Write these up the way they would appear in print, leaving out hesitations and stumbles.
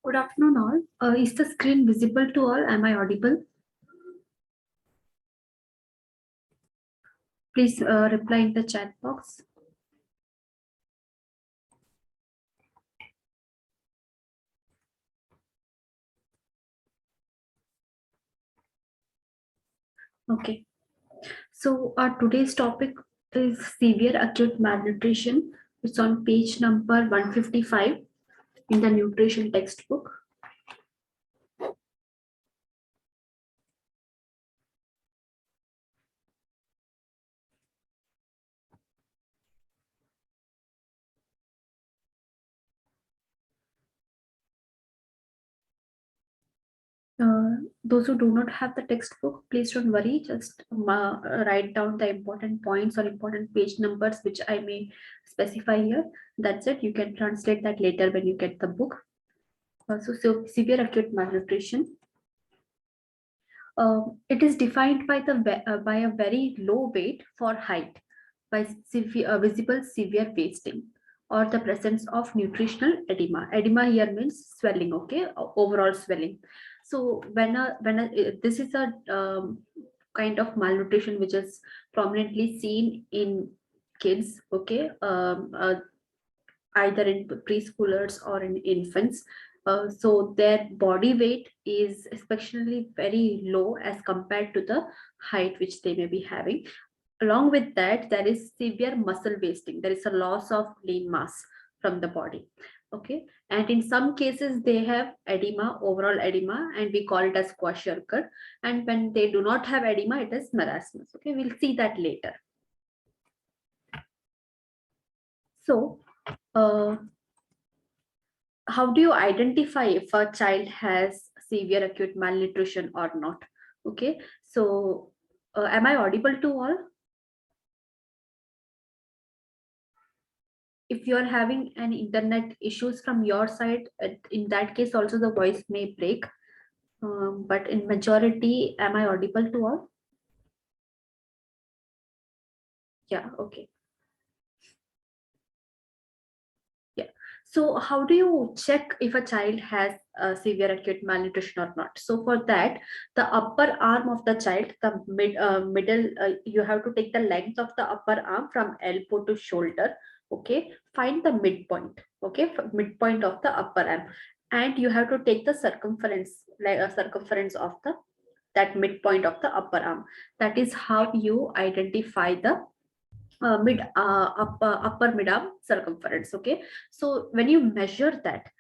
Good afternoon, all. Is the screen visible to all? Am I audible? Please reply in the chat box. Okay. So our today's topic is severe acute malnutrition. It's on page number 155 in the nutrition textbook. Those who do not have the textbook, please don't worry. Just write down the important points or important page numbers, which I may specify here. That's it. You can translate that later when you get the book. So severe acute malnutrition. It is defined by by a very low weight for height, by visible severe wasting, or the presence of nutritional edema. Edema here means swelling. Okay, overall swelling. So this is a kind of malnutrition which is prominently seen in kids. Okay, either in preschoolers or in infants. So their body weight is especially very low as compared to the height which they may be having. Along with that, there is severe muscle wasting. There is a loss of lean mass from the body. Okay, and in some cases they have edema, overall edema, and we call it as kwashiorkor. And when they do not have edema, it is marasmus. Okay, we'll see that later. So, how do you identify if a child has severe acute malnutrition or not? Okay, so am I audible to all? If you are having any internet issues from your side, in that case also the voice may break. But in majority, am I audible to all? Yeah, okay. Yeah. So how do you check if a child has severe acute malnutrition or not? So for that, the upper arm of the child, the middle, you have to take the length of the upper arm from elbow to shoulder. Okay, find the midpoint. Okay, midpoint of the upper arm, and you have to take the circumference, like a circumference of the that midpoint of the upper arm. That is how you identify the upper mid arm circumference. Okay, so when you measure that,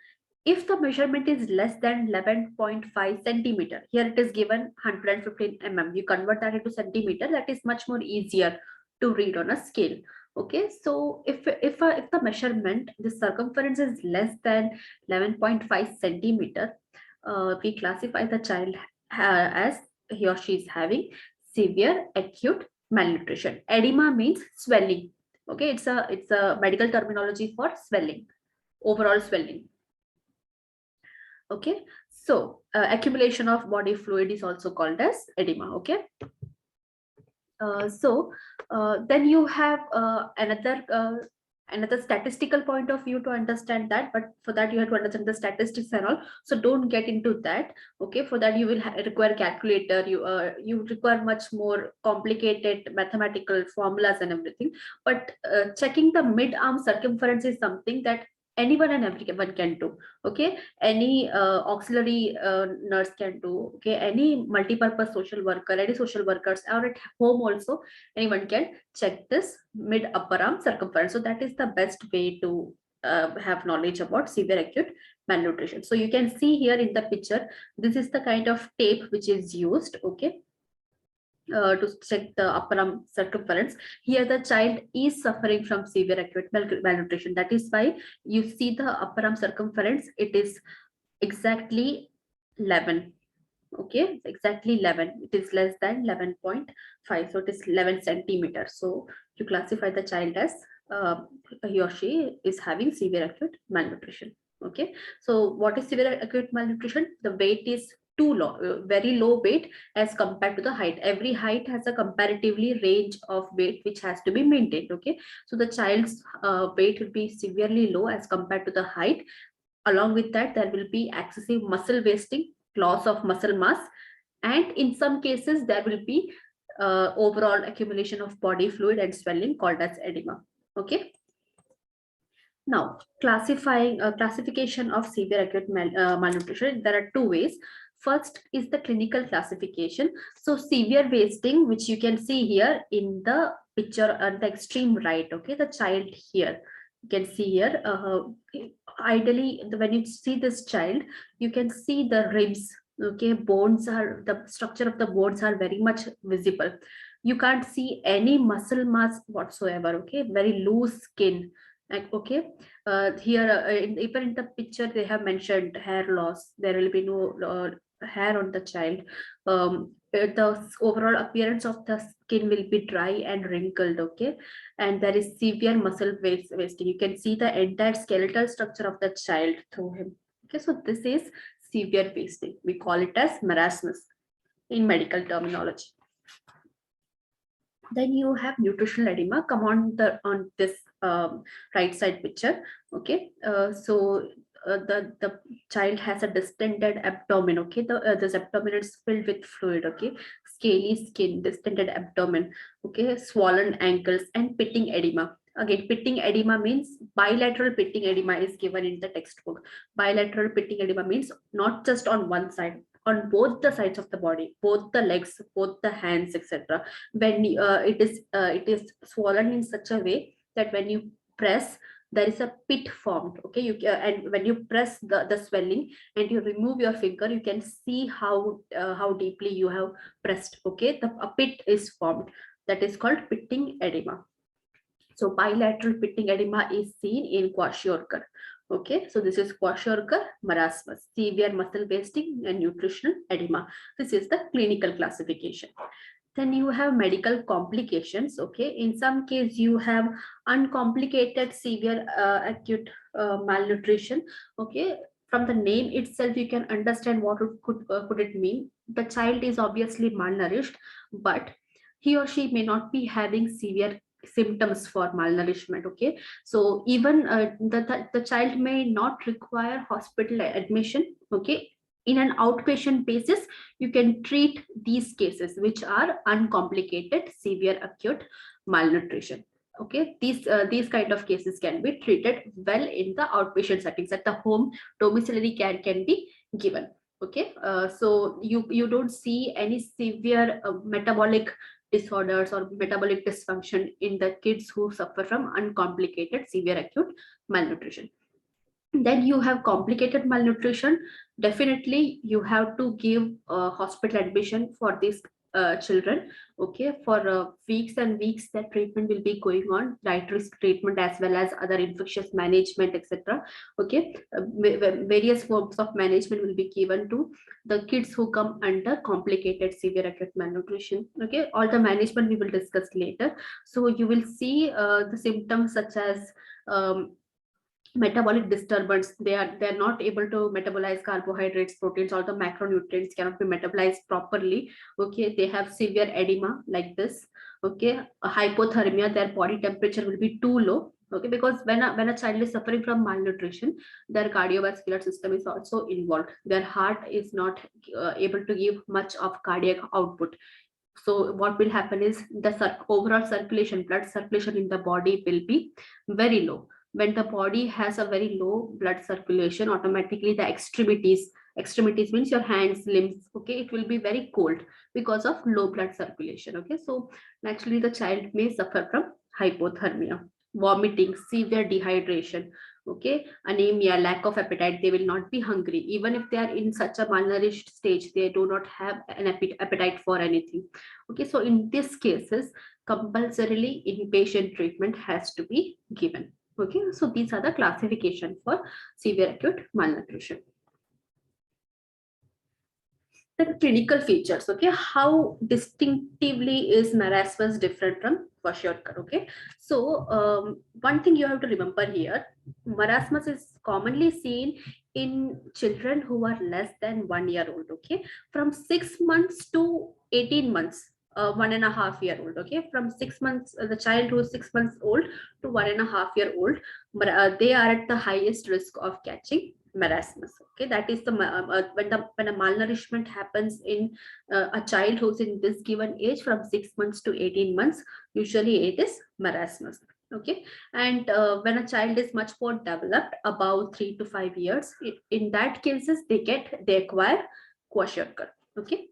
if the measurement is less than 11.5 centimeter, here it is given 115 mm, you convert that into centimeter, that is much more easier to read on a scale. Okay, so if the measurement, the circumference is less than 11.5 centimeter, we classify the child as he or she is having severe acute malnutrition. Edema means swelling. Okay, it's a medical terminology for swelling, overall swelling. Okay, so accumulation of body fluid is also called as edema. Okay, then you have another statistical point of view to understand that, but for that you have to understand the statistics and all, so don't get into that. Okay, for that you will require calculator, you require much more complicated mathematical formulas and everything. But checking the mid arm circumference is something that anyone and everyone can do. Okay, any auxiliary nurse can do. Okay, any multi-purpose social worker, any social workers, or at home also anyone can check this mid upper arm circumference. So that is the best way to have knowledge about severe acute malnutrition. So you can see here in the picture, this is the kind of tape which is used. Okay, to check the upper arm circumference. Here the child is suffering from severe acute malnutrition. That is why you see the upper arm circumference, it is exactly 11. Okay, exactly 11. It is less than 11.5, so it is 11 centimeters. So you classify the child as he or she is having severe acute malnutrition. Okay, so what is severe acute malnutrition? The weight is too low, very low weight as compared to the height. Every height has a comparatively range of weight which has to be maintained. Okay, so the child's weight will be severely low as compared to the height. Along with that, there will be excessive muscle wasting, loss of muscle mass, and in some cases there will be overall accumulation of body fluid and swelling called as edema. Okay. Now, classification of severe acute malnutrition, there are two ways. First is the clinical classification. So severe wasting, which you can see here in the picture on the extreme right, okay, the child here, you can see here, ideally when you see this child, you can see the ribs, okay, bones are, the structure of the bones are very much visible. You can't see any muscle mass whatsoever, okay, very loose skin. Like, okay, here even in the picture they have mentioned hair loss. There will be no hair on the child. The overall appearance of the skin will be dry and wrinkled, okay, and there is severe muscle wasting. You can see the entire skeletal structure of the child through him. Okay, so this is severe wasting. We call it as marasmus in medical terminology. Then you have nutritional edema. Come on this right side picture. Okay, the child has a distended abdomen. Okay, this abdomen is filled with fluid. Okay, scaly skin, distended abdomen. Okay, swollen ankles and pitting edema. Again, pitting edema means bilateral pitting edema is given in the textbook. Bilateral pitting edema means not just on one side, on both the sides of the body, both the legs, both the hands, etc. When it is swollen in such a way that when you press, there is a pit formed. Okay, and when you press the swelling and you remove your finger, you can see how deeply you have pressed. Okay, a pit is formed. That is called pitting edema. So bilateral pitting edema is seen in kwashiorkor. Okay, so this is kwashiorkor marasmus, severe muscle wasting and nutritional edema. This is the clinical classification. Then you have medical complications. Okay, in some case you have uncomplicated severe acute malnutrition. Okay, from the name itself you can understand what it could it mean. The child is obviously malnourished, but he or she may not be having severe symptoms for malnourishment. Okay, so even the child may not require hospital admission. Okay, in an outpatient basis you can treat these cases which are uncomplicated severe acute malnutrition. Okay, these kind of cases can be treated well in the outpatient settings. At the home, domiciliary care can be given. Okay, so you don't see any severe metabolic disorders or metabolic dysfunction in the kids who suffer from uncomplicated severe acute malnutrition. Then you have complicated malnutrition. Definitely you have to give hospital admission for these children. Okay, for weeks and weeks that treatment will be going on, dietary treatment as well as other infectious management, etc. Okay, various forms of management will be given to the kids who come under complicated severe acute malnutrition. Okay, all the management we will discuss later. So you will see the symptoms such as metabolic disturbance. They're not able to metabolize carbohydrates, proteins, all the macronutrients cannot be metabolized properly. Okay, they have severe edema like this. Okay, a hypothermia, their body temperature will be too low. Okay, because when a child is suffering from malnutrition, their cardiovascular system is also involved. Their heart is not able to give much of cardiac output. So what will happen is the overall circulation, blood circulation in the body will be very low. When the body has a very low blood circulation, automatically the extremities means your hands, limbs, okay, it will be very cold because of low blood circulation. Okay, so naturally the child may suffer from hypothermia, vomiting, severe dehydration, okay, anemia, lack of appetite. They will not be hungry even if they are in such a malnourished stage. They do not have an appetite for anything. Okay, so in these cases compulsorily inpatient treatment has to be given. Okay, so these are the classification for severe acute malnutrition. The clinical features. Okay, how distinctively is marasmus different from kwashiorkor? Okay, so one thing you have to remember here, marasmus is commonly seen in children who are less than 1 year old. Okay, from 6 months to 18 months. 1.5 year old. Okay, from 6 months, the child who is 6 months old to 1.5 year old, but they are at the highest risk of catching marasmus. Okay, that is the when a malnourishment happens in a child who's in this given age from 6 months to 18 months. Usually it is marasmus. Okay, and when a child is much more developed, about 3 to 5 years, in that cases they acquire kwashiorkor. Okay,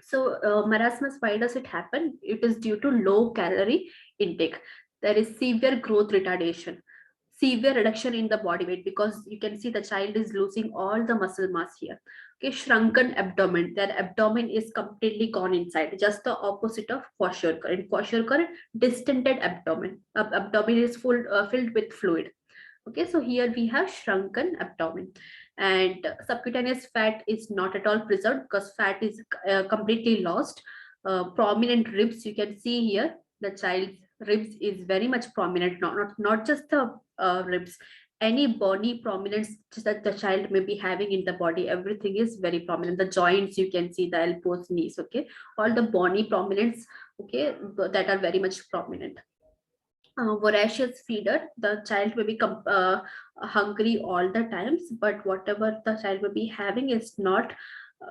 so marasmus, why does it happen? It is due to low calorie intake. There is severe growth retardation, severe reduction in the body weight, because you can see the child is losing all the muscle mass here. Okay, shrunken abdomen. Their abdomen is completely gone inside, just the opposite of kwashiorkor. In kwashiorkor, distended abdomen. Abdomen is filled with fluid. Okay, so here we have shrunken abdomen, and subcutaneous fat is not at all preserved because fat is completely lost. Prominent ribs, you can see here, the child's ribs is very much prominent, not just the ribs, any bony prominence that the child may be having in the body, everything is very prominent. The joints, you can see the elbows, knees, okay, all the bony prominence, okay, that are very much prominent. Voracious feeder, the child will be hungry all the times, but whatever the child will be having is not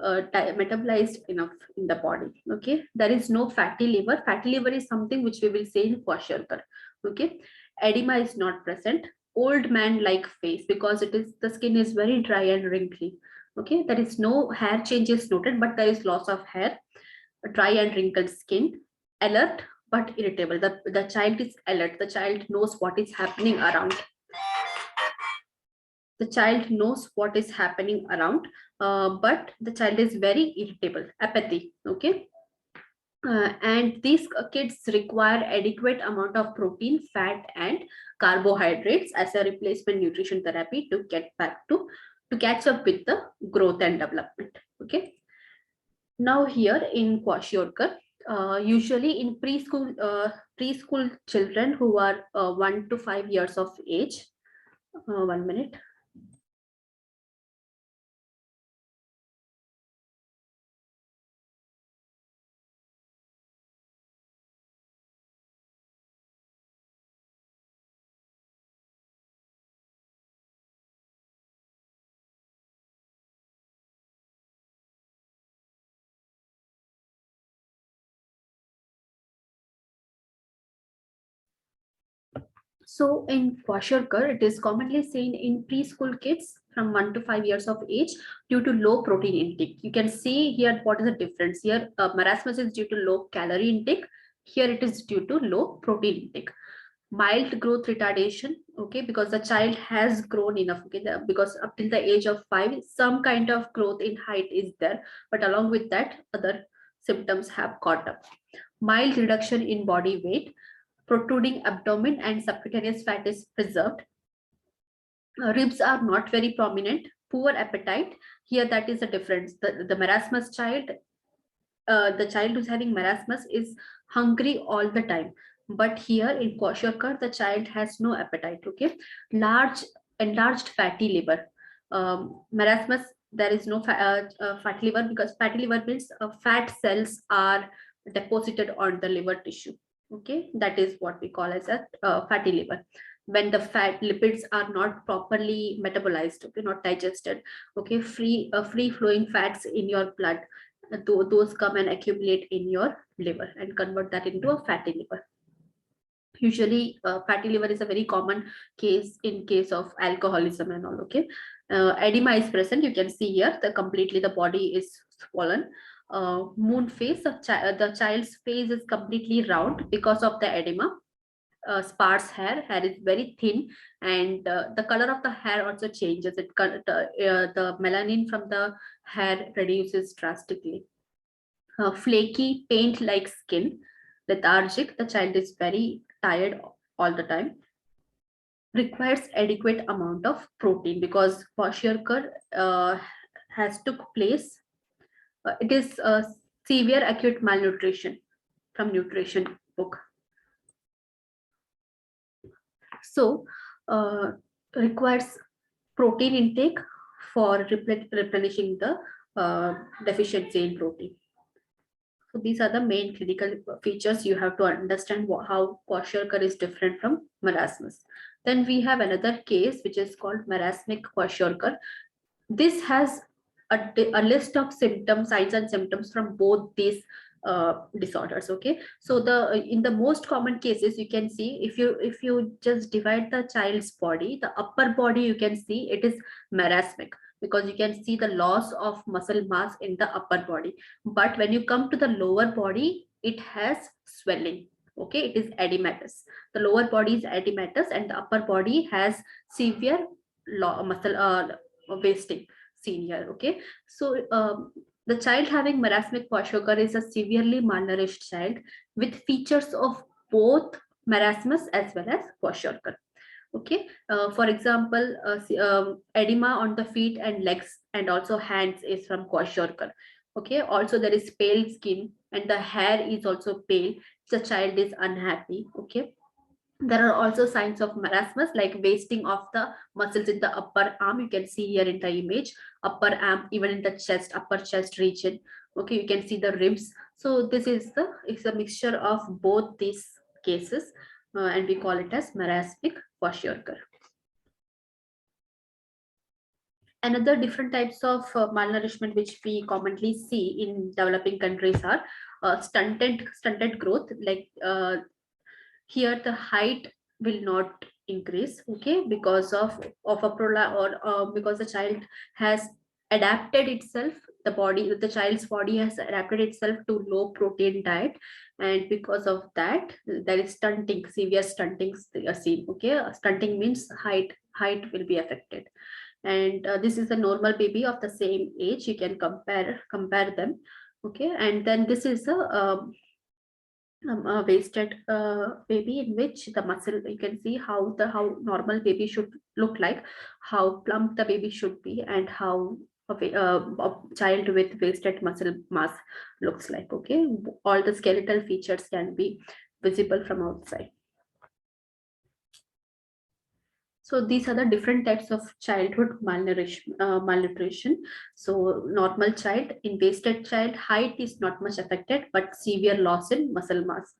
metabolized enough in the body. Okay, there is no fatty liver. Fatty liver is something which we will say in kwashiorkor. Okay, edema is not present. Old man like face, because it is, the skin is very dry and wrinkly. Okay, there is no hair changes noted, but there is loss of hair, dry and wrinkled skin. Alert but irritable. The child is alert. The child knows what is happening around. The child knows what is happening around, but the child is very irritable. Apathy. Okay. And these kids require adequate amount of protein, fat, and carbohydrates as a replacement nutrition therapy to get back to catch up with the growth and development. Okay. Now here in kwashiorkor, usually in preschool children who are 1 to 5 years of age. 1 minute. So in kwashiorkor, it is commonly seen in preschool kids from 1 to 5 years of age due to low protein intake. You can see here what is the difference. Here marasmus is due to low calorie intake. Here it is due to low protein intake. Mild growth retardation, okay, because the child has grown enough, okay, because up till the age of 5 some kind of growth in height is there, but along with that other symptoms have caught up. Mild reduction in body weight, protruding abdomen and subcutaneous fat is preserved. Ribs are not very prominent. Poor appetite, here that is the difference. The marasmus child, the child who's having marasmus is hungry all the time, but here in kwashiorkor the child has no appetite. Okay, large enlarged fatty liver. Marasmus, there is no fatty liver, because fatty liver means fat cells are deposited on the liver tissue. Okay, that is what we call as a fatty liver, when the fat lipids are not properly metabolized, okay, not digested. Okay, free flowing fats in your blood, those come and accumulate in your liver and convert that into a fatty liver. Usually fatty liver is a very common case in case of alcoholism and all. Okay, edema is present. You can see here the completely the body is swollen. Moon face, the child's face is completely round because of the edema. Sparse hair is very thin, and the color of the hair also changes. The melanin from the hair reduces drastically. Flaky paint like skin, lethargic, the child is very tired all the time. Requires adequate amount of protein, because kwashiorkor has took place, it is severe acute malnutrition from nutrition book. So requires protein intake for replenishing the deficiency in protein. So these are the main clinical features you have to understand how kwashiorkor is different from marasmus. Then we have another case which is called marasmic kwashiorkor. This has a list of symptoms, signs and symptoms from both these disorders. Okay, so the in the most common cases, you can see, if you just divide the child's body, the upper body, you can see it is marasmic, because you can see the loss of muscle mass in the upper body. But when you come to the lower body, it has swelling. Okay, it is edematous. The lower body is edematous and the upper body has severe muscle wasting senior. Okay, so the child having marasmic kwashiorkor is a severely malnourished child with features of both marasmus as well as kwashiorkor. Okay, for example, edema on the feet and legs and also hands is from kwashiorkor. Okay, also there is pale skin and the hair is also pale. The child is unhappy. Okay, there are also signs of marasmus like wasting of the muscles in the upper arm. You can see here in the image, upper arm, even in the chest, upper chest region. Okay, you can see the ribs. So this is the, it's a mixture of both these cases, and we call it as marasmic kwashiorkor. Another different types of malnourishment which we commonly see in developing countries are stunted growth. Like here the height will not increase. Okay, because of a because the child has adapted itself, the child's body has adapted itself to low protein diet, and because of that there is stunting, severe stunting seen. Okay, stunting means height will be affected. And this is a normal baby of the same age, you can compare them. Okay, and then this is a wasted baby, in which the muscle, you can see how normal baby should look like, how plump the baby should be, and how a child with wasted muscle mass looks like. Okay, all the skeletal features can be visible from outside. So these are the different types of childhood malnutrition. So normal child, in wasted child, height is not much affected, but severe loss in muscle mass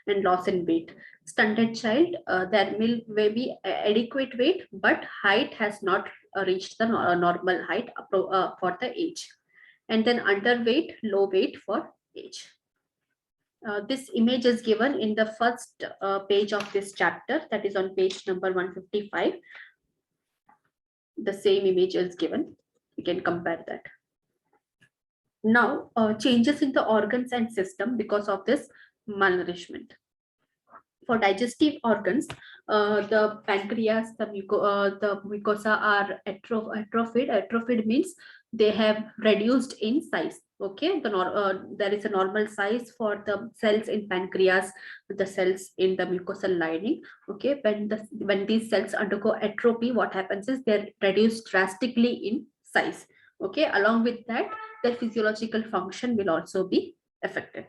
and loss in weight. Stunted child, there may be adequate weight, but height has not reached the normal height for the age. And then underweight, low weight for age. This image is given in the first page of this chapter, that is on page number 155. The same image is given. You can compare that. Now, changes in the organs and system because of this malnourishment. For digestive organs, the pancreas, the mucosa are atrophied. Atrophied means they have reduced in size. Okay, there is a normal size for the cells in pancreas, the cells in the mucosal lining. Okay, when these cells undergo atrophy, what happens is they're reduced drastically in size. Okay, along with that, their physiological function will also be affected.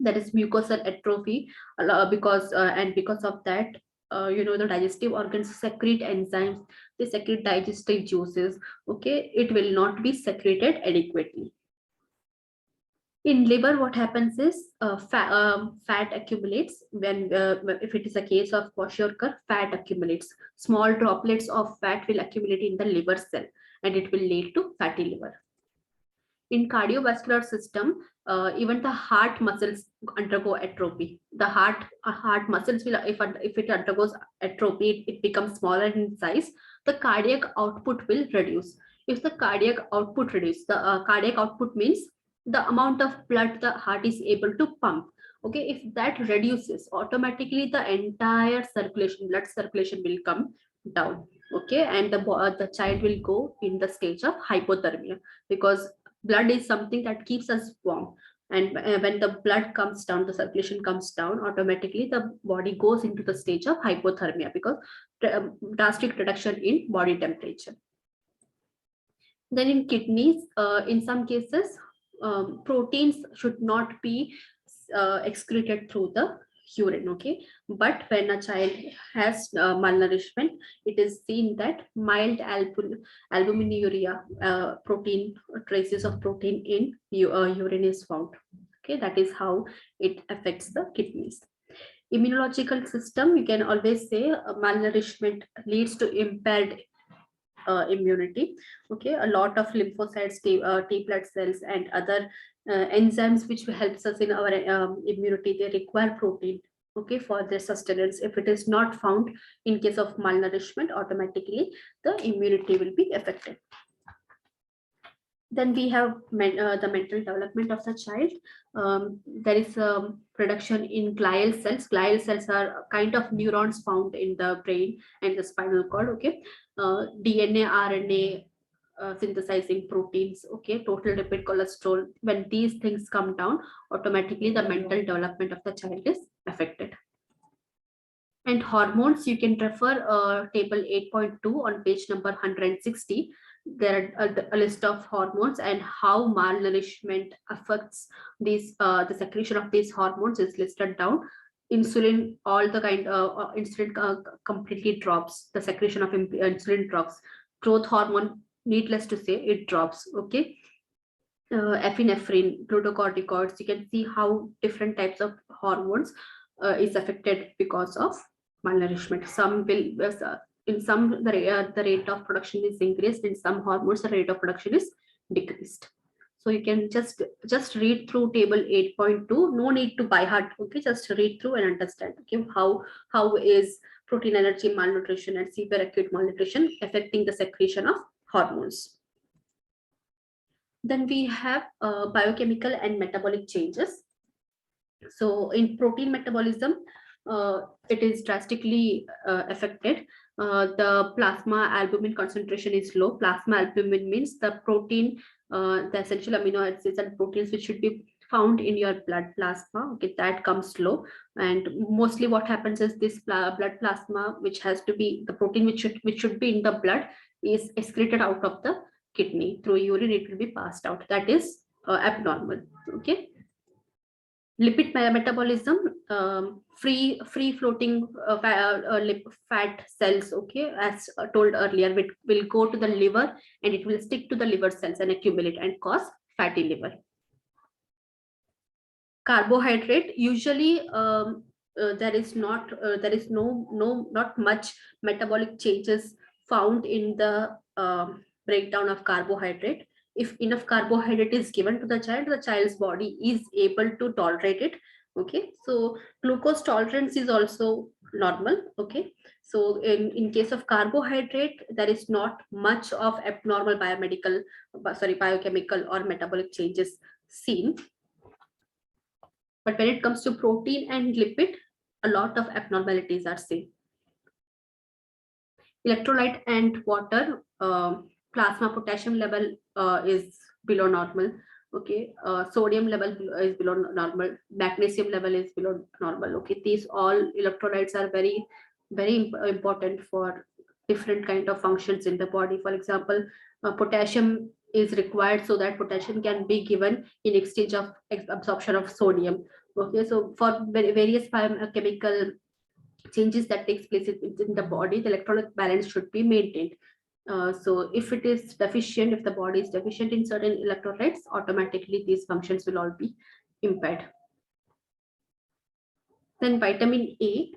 That is mucosal atrophy, because of that, the digestive organs secrete enzymes, they secrete digestive juices. Okay, it will not be secreted adequately. In liver, what happens is fat accumulates. When if it is a case of kwashiorkor, fat accumulates. Small droplets of fat will accumulate in the liver cell, and it will lead to fatty liver. In cardiovascular system, even the heart muscles undergo atrophy. The heart muscles will, if it undergoes atrophy, it becomes smaller in size. The cardiac output will reduce. If the cardiac output reduces, the cardiac output means the amount of blood the heart is able to pump. Okay, if that reduces, automatically the entire blood circulation will come down. Okay, and the child will go in the stage of hypothermia, because blood is something that keeps us warm, and when the blood comes down, the circulation comes down, automatically the body goes into the stage of hypothermia, because drastic reduction in body temperature. Then in kidneys, in some cases, proteins should not be excreted through the urine. Okay, but when a child has malnourishment, it is seen that mild albuminuria, protein, traces of protein in urine is found. Okay, that is how it affects the kidneys. Immunological system, you can always say malnourishment leads to impaired immunity. Okay, a lot of lymphocytes, T blood cells, and other enzymes which helps us in our immunity, they require protein, okay, for their sustenance. If it is not found in case of malnourishment, automatically the immunity will be affected. Then we have the mental development of the child. There is a production in glial cells. Glial cells are kind of neurons found in the brain and the spinal cord. Okay, DNA, RNA, synthesizing proteins. Okay, total lipid, cholesterol. When these things come down, automatically the mental development of the child is affected. And hormones, you can refer table 8.2 on page number 160. There are a list of hormones and how malnourishment affects these, the secretion of these hormones is listed down. Insulin, all the kind of insulin completely drops. The secretion of insulin drops. Growth hormone, needless to say, it drops. Okay, epinephrine, glucocorticoids, you can see how different types of hormones is affected because of malnourishment. Some will, in some the rate of production is increased, in some hormones the rate of production is decreased. So you can just read through table 8.2, no need to by heart. Okay, just read through and understand. Okay, how is protein energy malnutrition and severe acute malnutrition affecting the secretion of hormones. Then we have biochemical and metabolic changes. So in protein metabolism, it is drastically affected. The plasma albumin concentration is low. Plasma albumin means the protein, the essential amino acids and proteins which should be found in your blood plasma. Okay, that comes low. And mostly what happens is this blood plasma, which has to be the protein which should be in the blood, is excreted out of the kidney through urine. It will be passed out. That is abnormal. Okay, lipid metabolism, free floating fat cells, okay, as told earlier, will go to the liver and it will stick to the liver cells and accumulate and cause fatty liver. Carbohydrate, usually there is not much metabolic changes found in the breakdown of carbohydrate. If enough carbohydrate is given to the child's body is able to tolerate it. Okay, so glucose tolerance is also normal. Okay, so in case of carbohydrate, there is not much of abnormal biochemical or metabolic changes seen. But when it comes to protein and lipid, a lot of abnormalities are seen. Electrolyte and water, plasma potassium level is below normal. Okay, sodium level is below normal. Magnesium level is below normal. Okay, these all electrolytes are very, very important for different kind of functions in the body. For example, potassium is required so that potassium can be given in exchange of absorption of sodium. Okay, so for various biochemical changes that takes place in the body, the electrolyte balance should be maintained. So if it is deficient, if the body is deficient in certain electrolytes, automatically these functions will all be impaired. Then vitamin A.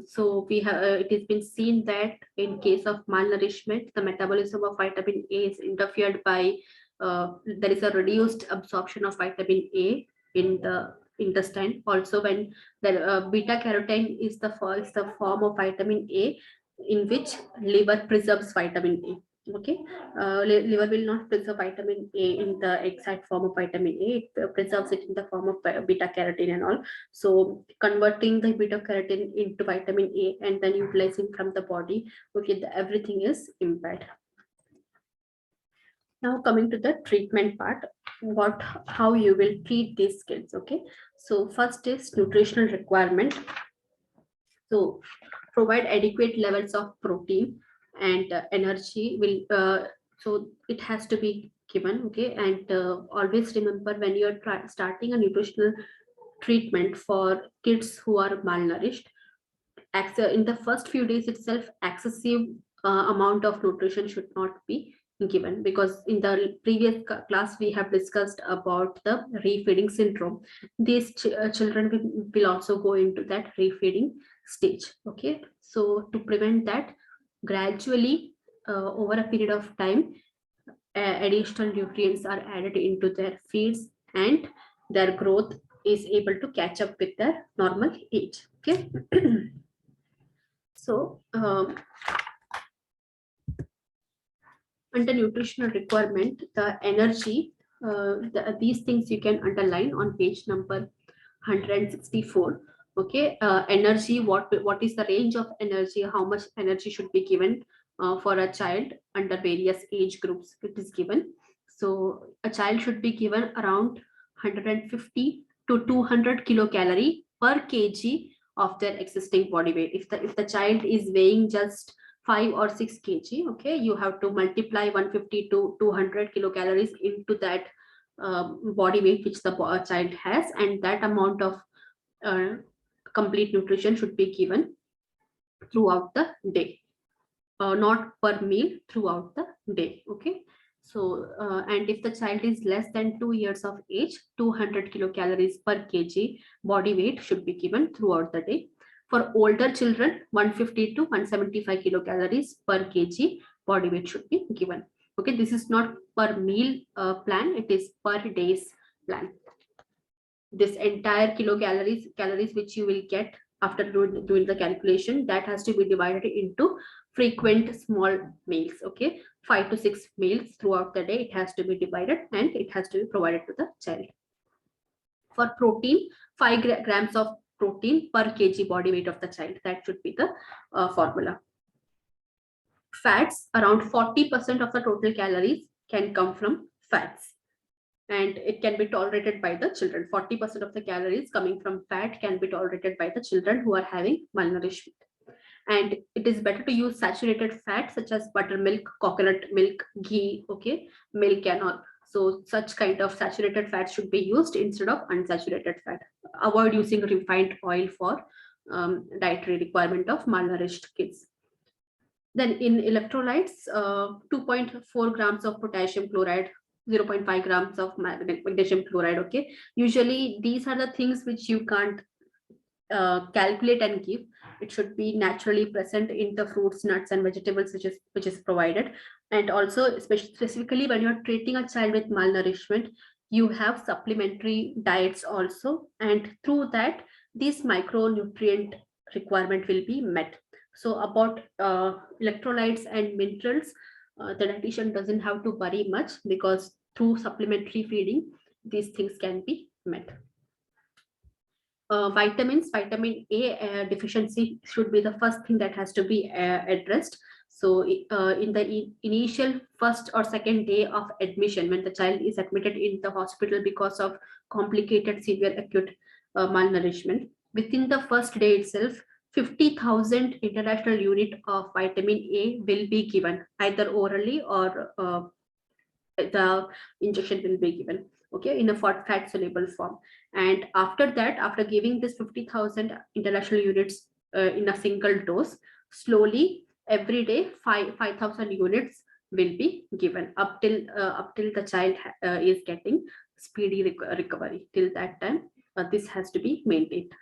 So we have it has been seen that in case of malnourishment, the metabolism of vitamin A is interfered by there is a reduced absorption of vitamin A in the intestine. Also, when the beta carotene is the form of vitamin A in which liver preserves vitamin A. Okay, liver will not preserve vitamin A in the exact form of vitamin A. It preserves it in the form of beta carotene and all. So converting the beta carotene into vitamin A and then utilizing from the body, okay, everything is impaired. Now coming to the treatment part, how you will treat these kids. Okay, so first is nutritional requirement. So provide adequate levels of protein and energy will so it has to be given. Okay, and always remember when you're starting a nutritional treatment for kids who are malnourished, in the first few days itself, excessive amount of nutrition should not be given, because in the previous class we have discussed about the refeeding syndrome. These children will also go into that refeeding stage. Okay, so to prevent that, gradually over a period of time, additional nutrients are added into their feeds, and their growth is able to catch up with their normal age. Okay. So under nutritional requirement, the energy, these things you can underline on page number 164. Okay, energy, what is the range of energy, how much energy should be given for a child under various age groups, it is given. So a child should be given around 150 to 200 kilocalorie per kg of their existing body weight. If the child is weighing just 5 or 6 kg, okay, you have to multiply 150 to 200 kilocalories into that body weight which the child has, and that amount of uh, complete nutrition should be given throughout the day, not per meal, throughout the day. Okay, so and if the child is less than 2 years of age, 200 kilocalories per kg body weight should be given throughout the day. For older children, 150 to 175 kilocalories per kg body weight should be given. Okay, this is not per meal plan, it is per day's plan. This entire calories which you will get after doing the calculation, that has to be divided into frequent small meals. Okay, 5 to 6 meals throughout the day, it has to be divided, and it has to be provided to the child. For protein, 5 grams of protein per kg body weight of the child, that should be the formula. Fats, around 40% of the total calories can come from fats, and it can be tolerated by the children. 40% of the calories coming from fat can be tolerated by the children who are having malnourishment. And it is better to use saturated fats such as buttermilk, coconut milk, ghee, okay, milk and all. So such kind of saturated fats should be used instead of unsaturated fat. Avoid using refined oil for dietary requirement of malnourished kids. Then in electrolytes, 2.4 grams of potassium chloride, 0.5 grams of magnesium chloride. Okay, usually these are the things which you can't calculate and give. It should be naturally present in the fruits, nuts and vegetables which is provided. And also specifically when you're treating a child with malnourishment, you have supplementary diets also, and through that this micronutrient requirement will be met. So about electrolytes and minerals, the dietitian doesn't have to worry much, because through supplementary feeding these things can be met. Vitamins, vitamin A deficiency should be the first thing that has to be addressed. So in the initial first or second day of admission, when the child is admitted in the hospital because of complicated severe acute malnourishment, within the first day itself, 50,000 international unit of vitamin A will be given, either orally or the injection will be given, okay, in a fat soluble form. And after that, after giving this 50,000 international units in a single dose, slowly every day 5,000 units will be given up till the child is getting speedy recovery. Till that time, this has to be maintained.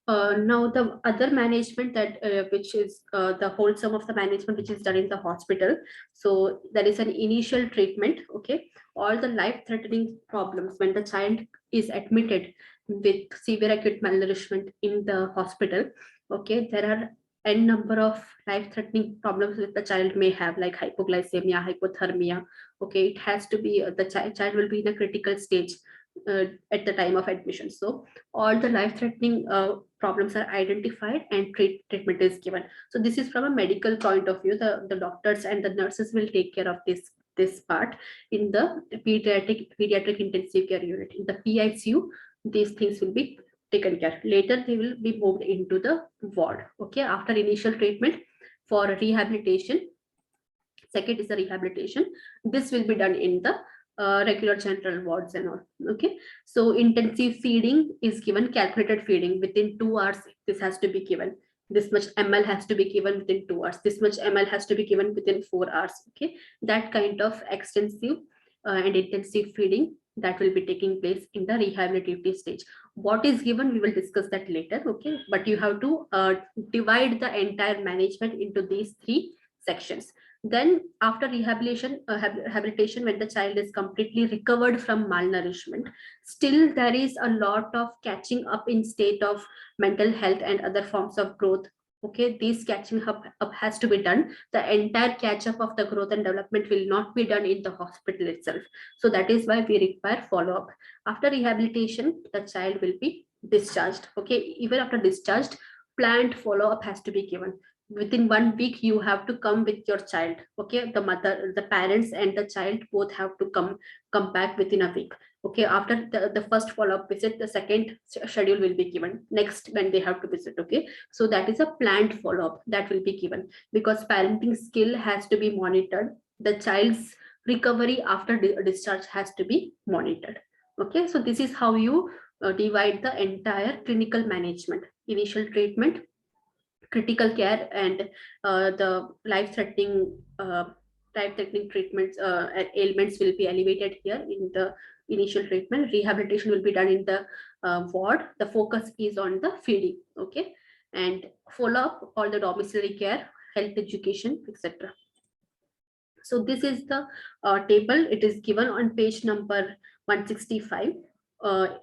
Now the other management that which is the wholesome of the management which is done in the hospital. So there is an initial treatment. Okay, all the life-threatening problems when the child is admitted with severe acute malnourishment in the hospital. Okay, there are n number of life-threatening problems that the child may have, like hypoglycemia, hypothermia. Okay, it has to be the child will be in a critical stage at the time of admission. So all the life-threatening problems are identified and treatment is given. So this is from a medical point of view. The doctors and the nurses will take care of this part in the pediatric intensive care unit. In the PICU, these things will be taken care. Later they will be moved into the ward. Okay, after initial treatment, for rehabilitation, second is the rehabilitation. This will be done in the regular general wards and all. Okay, so intensive feeding is given, calculated feeding within 2 hours this has to be given. this much ml has to be given within 2 hours, this much ml has to be given within 4 hours. Okay, that kind of extensive and intensive feeding that will be taking place in the rehabilitative stage. What is given, we will discuss that later. Okay, but you have to divide the entire management into these 3 sections. Then after rehabilitation, when the child is completely recovered from malnourishment, still there is a lot of catching up in state of mental health and other forms of growth. Okay, this catching up has to be done. The entire catch up of the growth and development will not be done in the hospital itself. So that is why we require follow up. After rehabilitation, the child will be discharged. Okay, even after discharged, planned follow up has to be given. Within 1 week, you have to come with your child. Okay, the mother, the parents and the child both have to come back within a week. Okay, after the first follow-up visit, the second schedule will be given next when they have to visit. Okay, so that is a planned follow-up that will be given, because parenting skill has to be monitored. The child's recovery after discharge has to be monitored. Okay, so this is how you divide the entire clinical management: initial treatment, critical care, and the life-threatening treatments and ailments will be elevated here in the initial treatment. Rehabilitation will be done in the ward. The focus is on the feeding. Okay, and follow up all the domiciliary care, health education, etc. So this is the table. It is given on page number 165,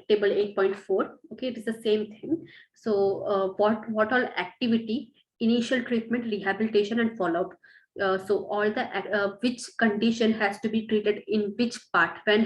table 8.4. Okay, it is the same thing. So what all activity, initial treatment, rehabilitation, and follow-up. So all the which condition has to be treated in which part, when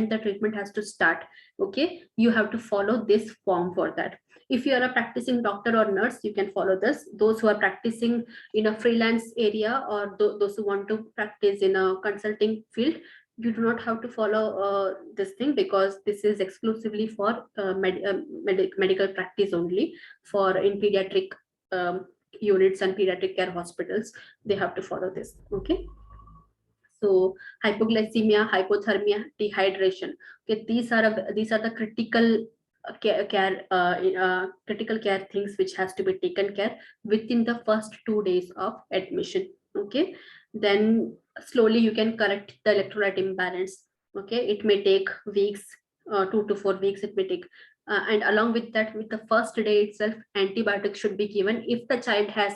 the treatment has to start. Okay, you have to follow this form for that. If you are a practicing doctor or nurse, you can follow this. Those who are practicing in a freelance area, or those who want to practice in a consulting field, you do not have to follow this thing, because this is exclusively for medical practice only. For in pediatric units and pediatric care hospitals, they have to follow this. Okay, so hypoglycemia, hypothermia, dehydration. Okay, these are the critical critical care things which has to be taken care within the first 2 days of admission. Okay, then slowly you can correct the electrolyte imbalance. Okay, it may take weeks, 2 to 4 weeks it may take. And along with that, with the first day itself, antibiotics should be given if the child has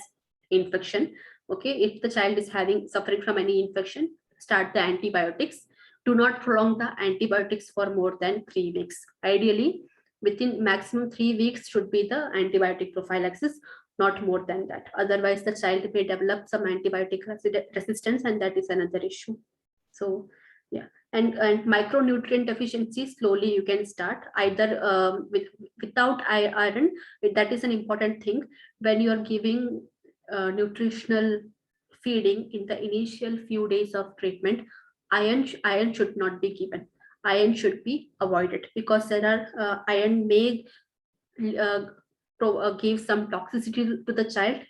infection. Okay, if the child is suffering from any infection, start the antibiotics. Do not prolong the antibiotics for more than 3 weeks. Ideally, within maximum 3 weeks should be the antibiotic prophylaxis, not more than that. Otherwise, the child may develop some antibiotic resistance, and that is another issue. So, yeah. And micronutrient deficiency, slowly you can start either without iron. That is an important thing. When you are giving nutritional feeding in the initial few days of treatment, iron should not be given. Iron should be avoided, because there are iron may give some toxicity to the child.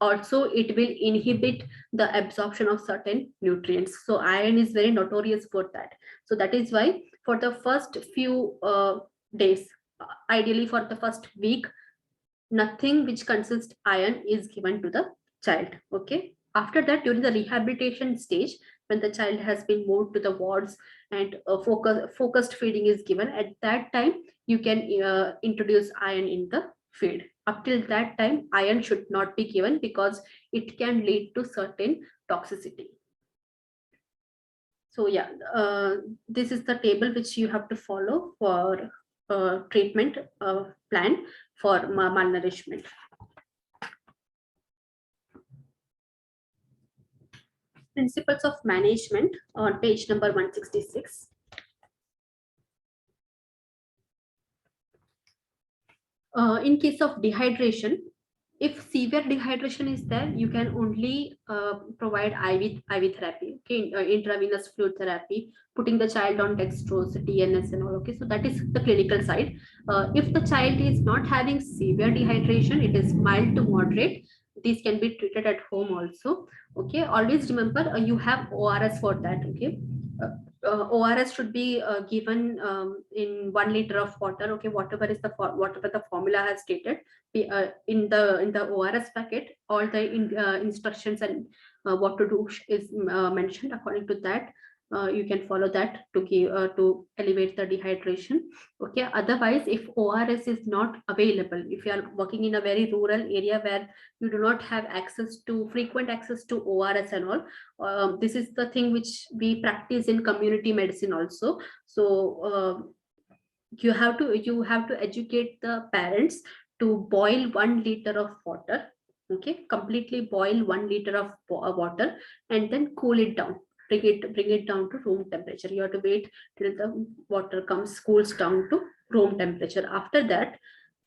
Also, it will inhibit the absorption of certain nutrients. So iron is very notorious for that. So that is why for the first few days, ideally for the first week, nothing which consists iron is given to the child. Okay, after that, during the rehabilitation stage, when the child has been moved to the wards and focused feeding is given, at that time you can introduce iron in the feed. Up till that time, iron should not be given, because it can lead to certain toxicity. So yeah, this is the table which you have to follow for treatment plan for malnourishment. Principles of management on page number 166. In case of dehydration, if severe dehydration is there, you can only provide IV therapy, okay, intravenous fluid therapy, putting the child on dextrose, TNS, and all. Okay, so that is the clinical side. If the child is not having severe dehydration, it is mild to moderate, these can be treated at home also. Okay, always remember you have ORS for that. Okay, ORS should be given in 1 liter of water. Okay, whatever is the whatever the formula has stated in the ORS packet, all the instructions and what to do is mentioned. According to that, you can follow that to give to elevate the dehydration. Okay, otherwise, if ORS is not available, if you are working in a very rural area where you do not have access to frequent access to ORS and all, this is the thing which we practice in community medicine also. So you have to educate the parents to boil 1 liter of water. Okay, completely boil 1 liter of water and then cool it down. Bring it down to room temperature. You have to wait till the water cools down to room temperature. After that,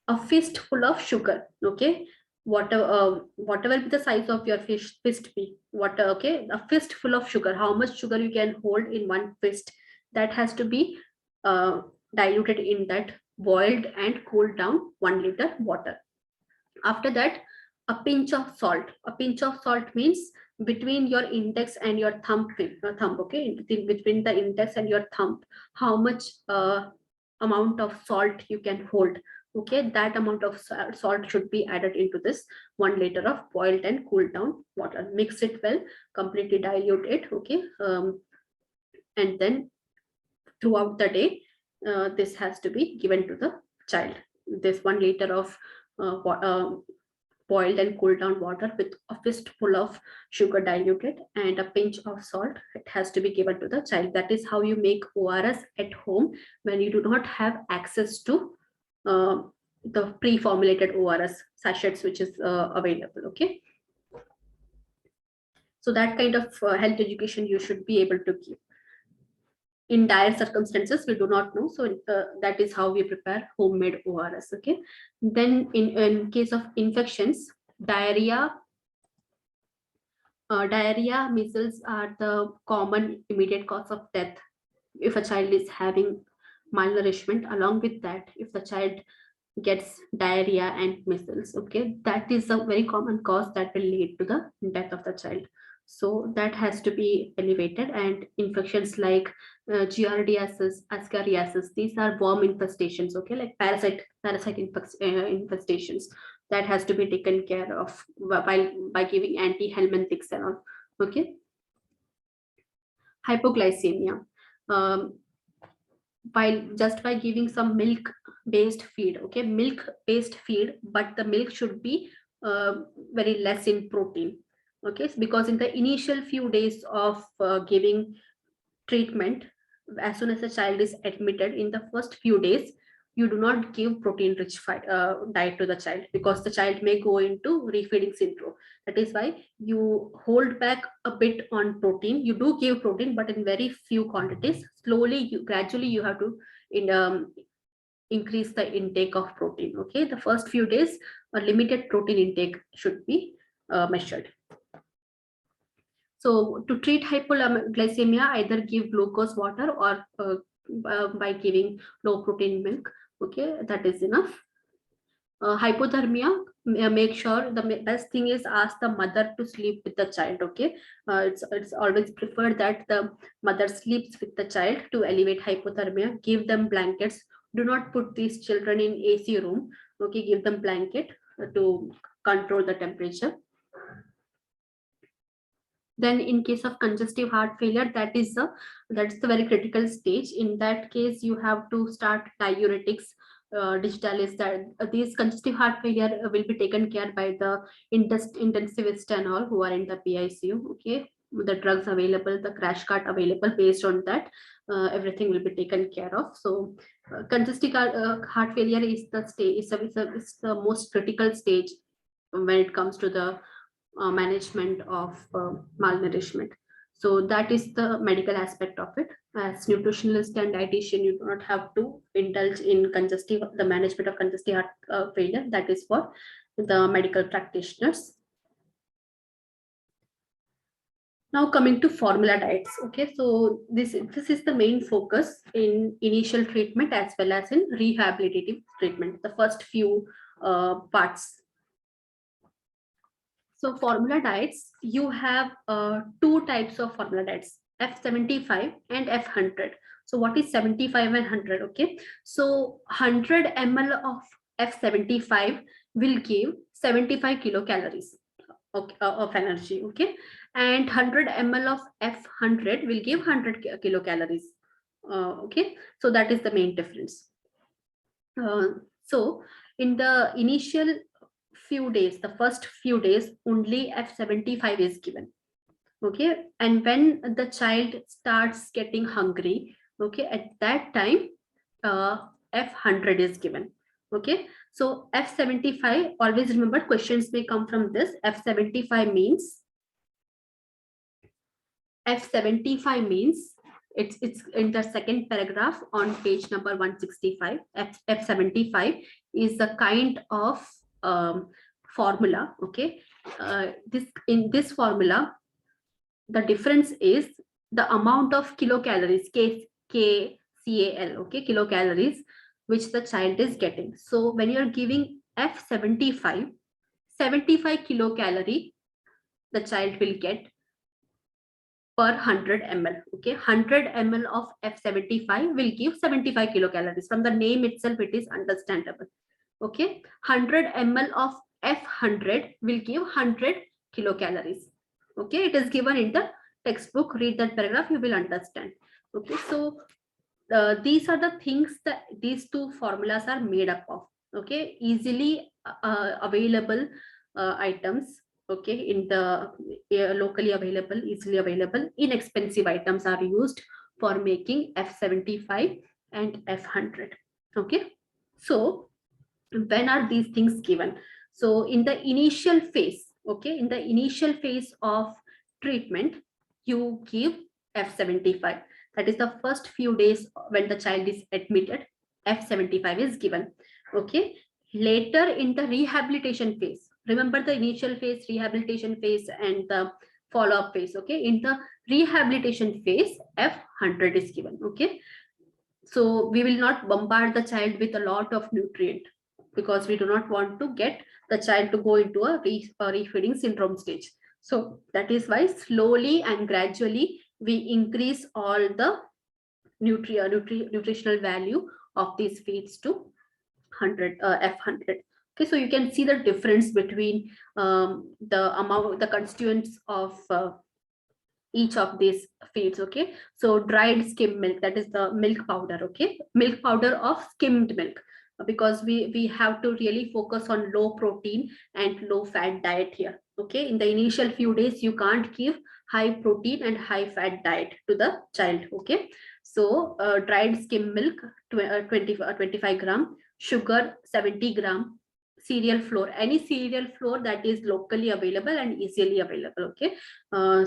a fistful of sugar. Okay, whatever be the size of your fist be, what okay, a fistful of sugar. How much sugar you can hold in one fist, that has to be uh, diluted in that boiled and cooled down 1 liter water. After that, a pinch of salt. A pinch of salt means between your index and your thumb. Okay, between the index and your thumb, how much amount of salt you can hold. Okay, that amount of salt should be added into this 1 liter of boiled and cooled down water. Mix it well, completely dilute it. Okay, and then throughout the day, this has to be given to the child. This 1 liter of boiled and cooled down water with a fistful of sugar diluted and a pinch of salt, it has to be given to the child. That is how you make ORS at home when you do not have access to uh, the pre-formulated ORS sachets which is available. Okay, so that kind of health education you should be able to give. In dire circumstances, we do not know, so that is how we prepare homemade ORS. Okay, then in case of infections, diarrhea, measles are the common immediate cause of death if a child is having malnourishment. Along with that, if the child gets diarrhea and measles, okay, that is a very common cause that will lead to the death of the child. So that has to be elevated. And infections like giardiasis, ascariasis, these are worm infestations. Okay, like infestations, that has to be taken care of by giving anti-helminthics and all. Okay, hypoglycemia, um, by giving some milk based feed. Okay, milk based feed, but the milk should be very less in protein. Okay, because in the initial few days of giving treatment, as soon as the child is admitted, in the first few days, you do not give protein rich diet to the child, because the child may go into refeeding syndrome. That is why you hold back a bit on protein. You do give protein, but in very few quantities. Slowly, gradually you have to increase the intake of protein. Okay, the first few days a limited protein intake should be measured. So to treat hypoglycemia, either give glucose water or by giving low protein milk. Okay, that is enough. Hypothermia, make sure the best thing is ask the mother to sleep with the child. Okay, it's always preferred that the mother sleeps with the child to alleviate hypothermia. Give them blankets. Do not put these children in AC room. Okay, give them blanket to control the temperature. Then in case of congestive heart failure, that's the very critical stage. In that case, you have to start diuretics. Digitalis, that these congestive heart failure will be taken care by the intensivist and all who are in the PICU. Okay, the drugs available, the crash cart available, based on that everything will be taken care of. So congestive heart failure is the stage, it's the most critical stage when it comes to the management of malnourishment. So that is the medical aspect of it. As nutritionist and dietitian, you do not have to indulge in the management of congestive heart failure. That is for the medical practitioners. Now coming to formula diets. Okay, so this is the main focus in initial treatment as well as in rehabilitative treatment, the first few parts. So formula diets, you have two types of formula diets. F75 and F100. So what is 75 and 100? Okay, so 100 ml of F75 will give 75 kilocalories, okay, of energy. Okay, and 100 ml of F100 will give 100 kilocalories. Okay, so that is the main difference. So in the initial few days, the first few days, only F75 is given. Okay, and when the child starts getting hungry, okay, at that time F100 is given. Okay, so F75, always remember, questions may come from this. F75 means it's in the second paragraph on page number 165. F75 is the kind of formula. Okay, in this formula, the difference is the amount of kilocalories, KCAL, okay, kilocalories, which the child is getting. So when you are giving F75, 75 kilocalorie the child will get per 100 ml. Okay, 100 ml of F75 will give 75 kilocalories. From the name itself, it is understandable. Okay, 100 ml of F100 will give 100 kilocalories. Okay, it is given in the textbook. Read that paragraph, you will understand. Okay, so these are the things that these two formulas are made up of. Okay, easily available items. Okay, in the locally available, easily available, inexpensive items are used for making F75 and F100. Okay, so when are these things given? So in the initial phase, okay, in the initial phase of treatment, you give F75. That is the first few days when the child is admitted, F75 is given. Okay, later in the rehabilitation phase, remember the initial phase, rehabilitation phase, and the follow-up phase. Okay, in the rehabilitation phase, F100 is given. Okay, so we will not bombard the child with a lot of nutrient, because we do not want to get the child to go into a refeeding syndrome stage. So that is why slowly and gradually we increase all the nutritional value of these feeds to 100 F100. Okay, so you can see the difference between the amount, the constituents of each of these feeds. Okay, so dried skim milk, that is the milk powder. Okay, milk powder of skimmed milk, because we have to really focus on low protein and low fat diet here. Okay, in the initial few days you can't give high protein and high fat diet to the child. Okay, so dried skim milk 25 gram, sugar 70 gram, cereal flour, any cereal flour that is locally available and easily available. Okay,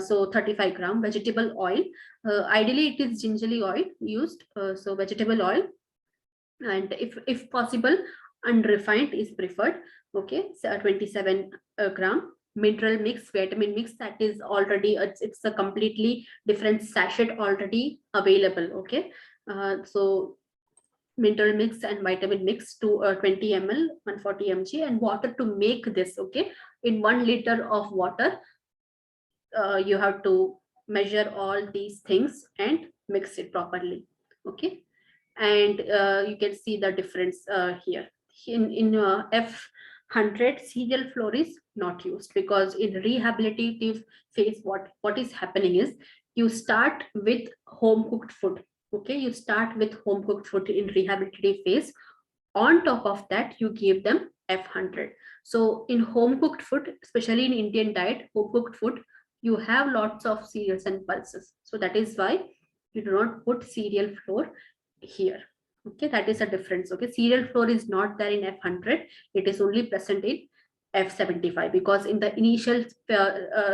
so 35 gram, vegetable oil, ideally it is gingerly oil used, so vegetable oil, and if possible unrefined is preferred. Okay, so 27 gram, mineral mix, vitamin mix, that is already it's a completely different sachet already available. Okay, so mineral mix and vitamin mix to 20 ml, 140 mg, and water to make this. Okay, in 1 liter of water, you have to measure all these things and mix it properly. Okay, and you can see the difference here. In F100, cereal flour is not used, because in rehabilitative phase, what is happening is you start with home cooked food. Okay, you start with home cooked food in rehabilitative phase. On top of that, you give them F100. So in home cooked food, especially in Indian diet, home cooked food, you have lots of cereals and pulses. So that is why you do not put cereal flour here. Okay, that is a difference. Okay, cereal flour is not there in F100. It is only present in F75, because in the initial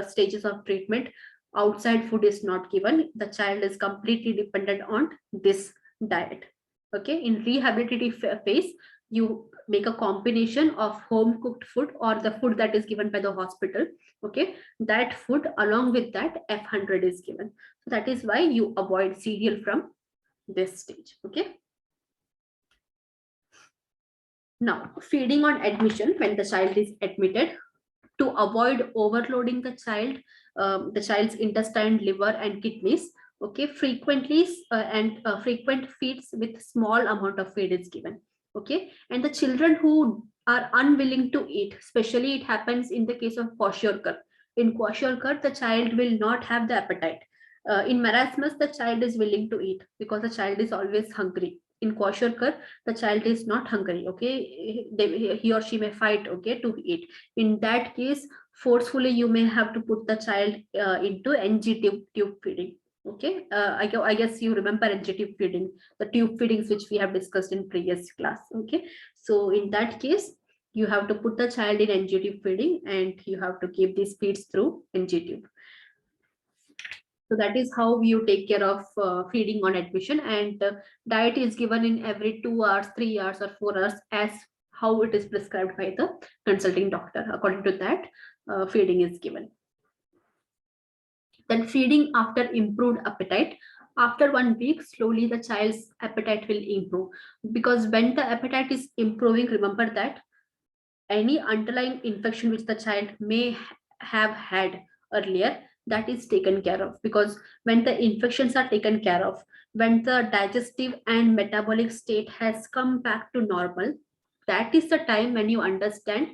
stages of treatment, outside food is not given. The child is completely dependent on this diet. Okay, in rehabilitative phase, you make a combination of home cooked food or the food that is given by the hospital. Okay, that food along with that F100 is given. So that is why you avoid cereal from this stage. Okay, now feeding on admission, when the child is admitted, to avoid overloading the child's intestine, liver and kidneys, Okay, frequently frequent feeds with small amount of feed is given. Okay, and the children who are unwilling to eat, especially it happens in the case of kwashiorkor. In kwashiorkor, the child will not have the appetite. In marasmus, the child is willing to eat because the child is always hungry. In kwashiorkor, the child is not hungry. Okay, he or she may fight, okay, to eat. In that case, forcefully you may have to put the child into NG tube feeding. Okay, I guess you remember NG feeding, the tube feedings which we have discussed in previous class. Okay, so in that case, you have to put the child in NG tube feeding and you have to give these feeds through NG tube. So that is how you take care of feeding on admission, and diet is given in every 2 hours, 3 hours, or 4 hours as how it is prescribed by the consulting doctor. According to that, feeding is given. Then feeding after improved appetite. After 1 week, slowly the child's appetite will improve, because when the appetite is improving, remember that any underlying infection which the child may have had earlier, that is taken care of. Because when the infections are taken care of, when the digestive and metabolic state has come back to normal, that is the time when you understand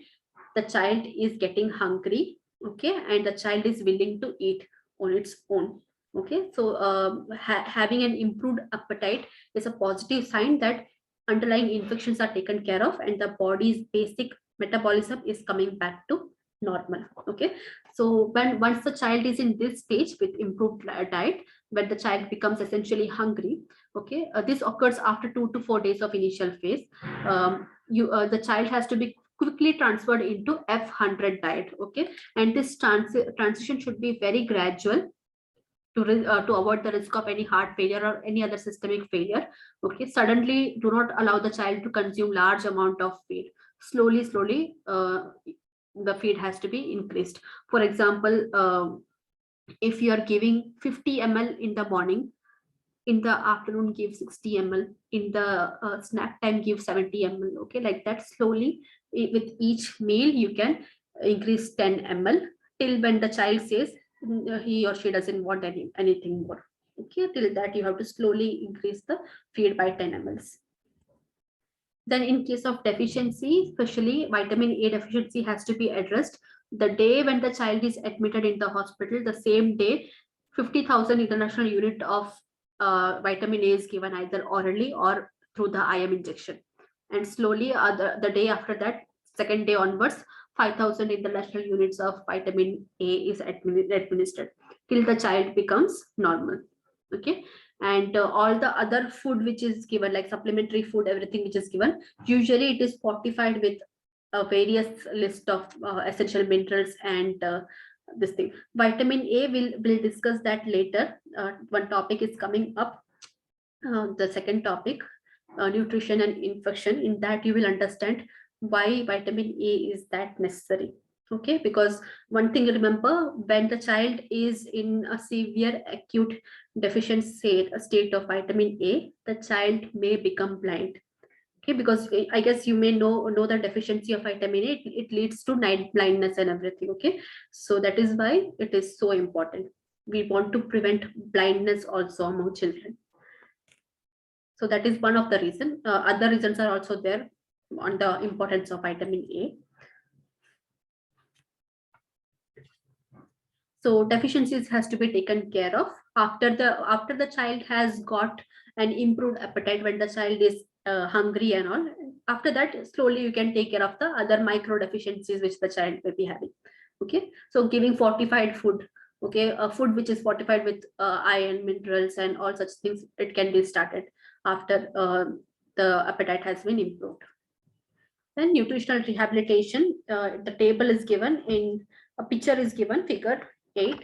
the child is getting hungry, okay, and the child is willing to eat on its own. Okay, so having an improved appetite is a positive sign that underlying infections are taken care of and the body's basic metabolism is coming back to normal. Okay, so when once the child is in this stage with improved diet, when the child becomes essentially hungry, okay, this occurs after 2 to 4 days of initial phase. The child has to be quickly transferred into F100 diet. Okay, and this transition should be very gradual to avoid the risk of any heart failure or any other systemic failure. Okay, suddenly do not allow the child to consume large amount of feed. Slowly, the feed has to be increased. For example, if you are giving 50 ml in the morning, in the afternoon give 60 ml, in the snack time give 70 ml. Okay, like that, slowly with each meal you can increase 10 ml till when the child says he or she doesn't want anything more. Okay, till that you have to slowly increase the feed by 10 mls. Then in case of deficiency, especially vitamin A deficiency has to be addressed. The day when the child is admitted in the hospital, the same day 50,000 international unit of vitamin A is given either orally or through the IM injection. And slowly the day after that, second day onwards, 5,000 international units of vitamin A is administered till the child becomes normal. Okay, and all the other food which is given, like supplementary food, everything which is given, usually it is fortified with a various list of essential minerals and this thing. Vitamin A, will discuss that later. One topic is coming up, the second topic, nutrition and infection. In that you will understand why vitamin A is that necessary. Okay, because one thing remember, when the child is in a severe acute deficient state of vitamin A, the child may become blind. Okay, because I guess you may know the deficiency of vitamin A, it leads to night blindness and everything. Okay, so that is why it is so important. We want to prevent blindness also among children. So that is one of the reason. Other reasons are also there on the importance of vitamin A. So deficiencies has to be taken care of after the child has got an improved appetite, when the child is hungry and all. After that, slowly you can take care of the other micro deficiencies which the child may be having. Okay, so giving fortified food, okay, a food which is fortified with iron, minerals, and all such things, it can be started after the appetite has been improved. Then nutritional rehabilitation, the table is given in a picture is given, figure 8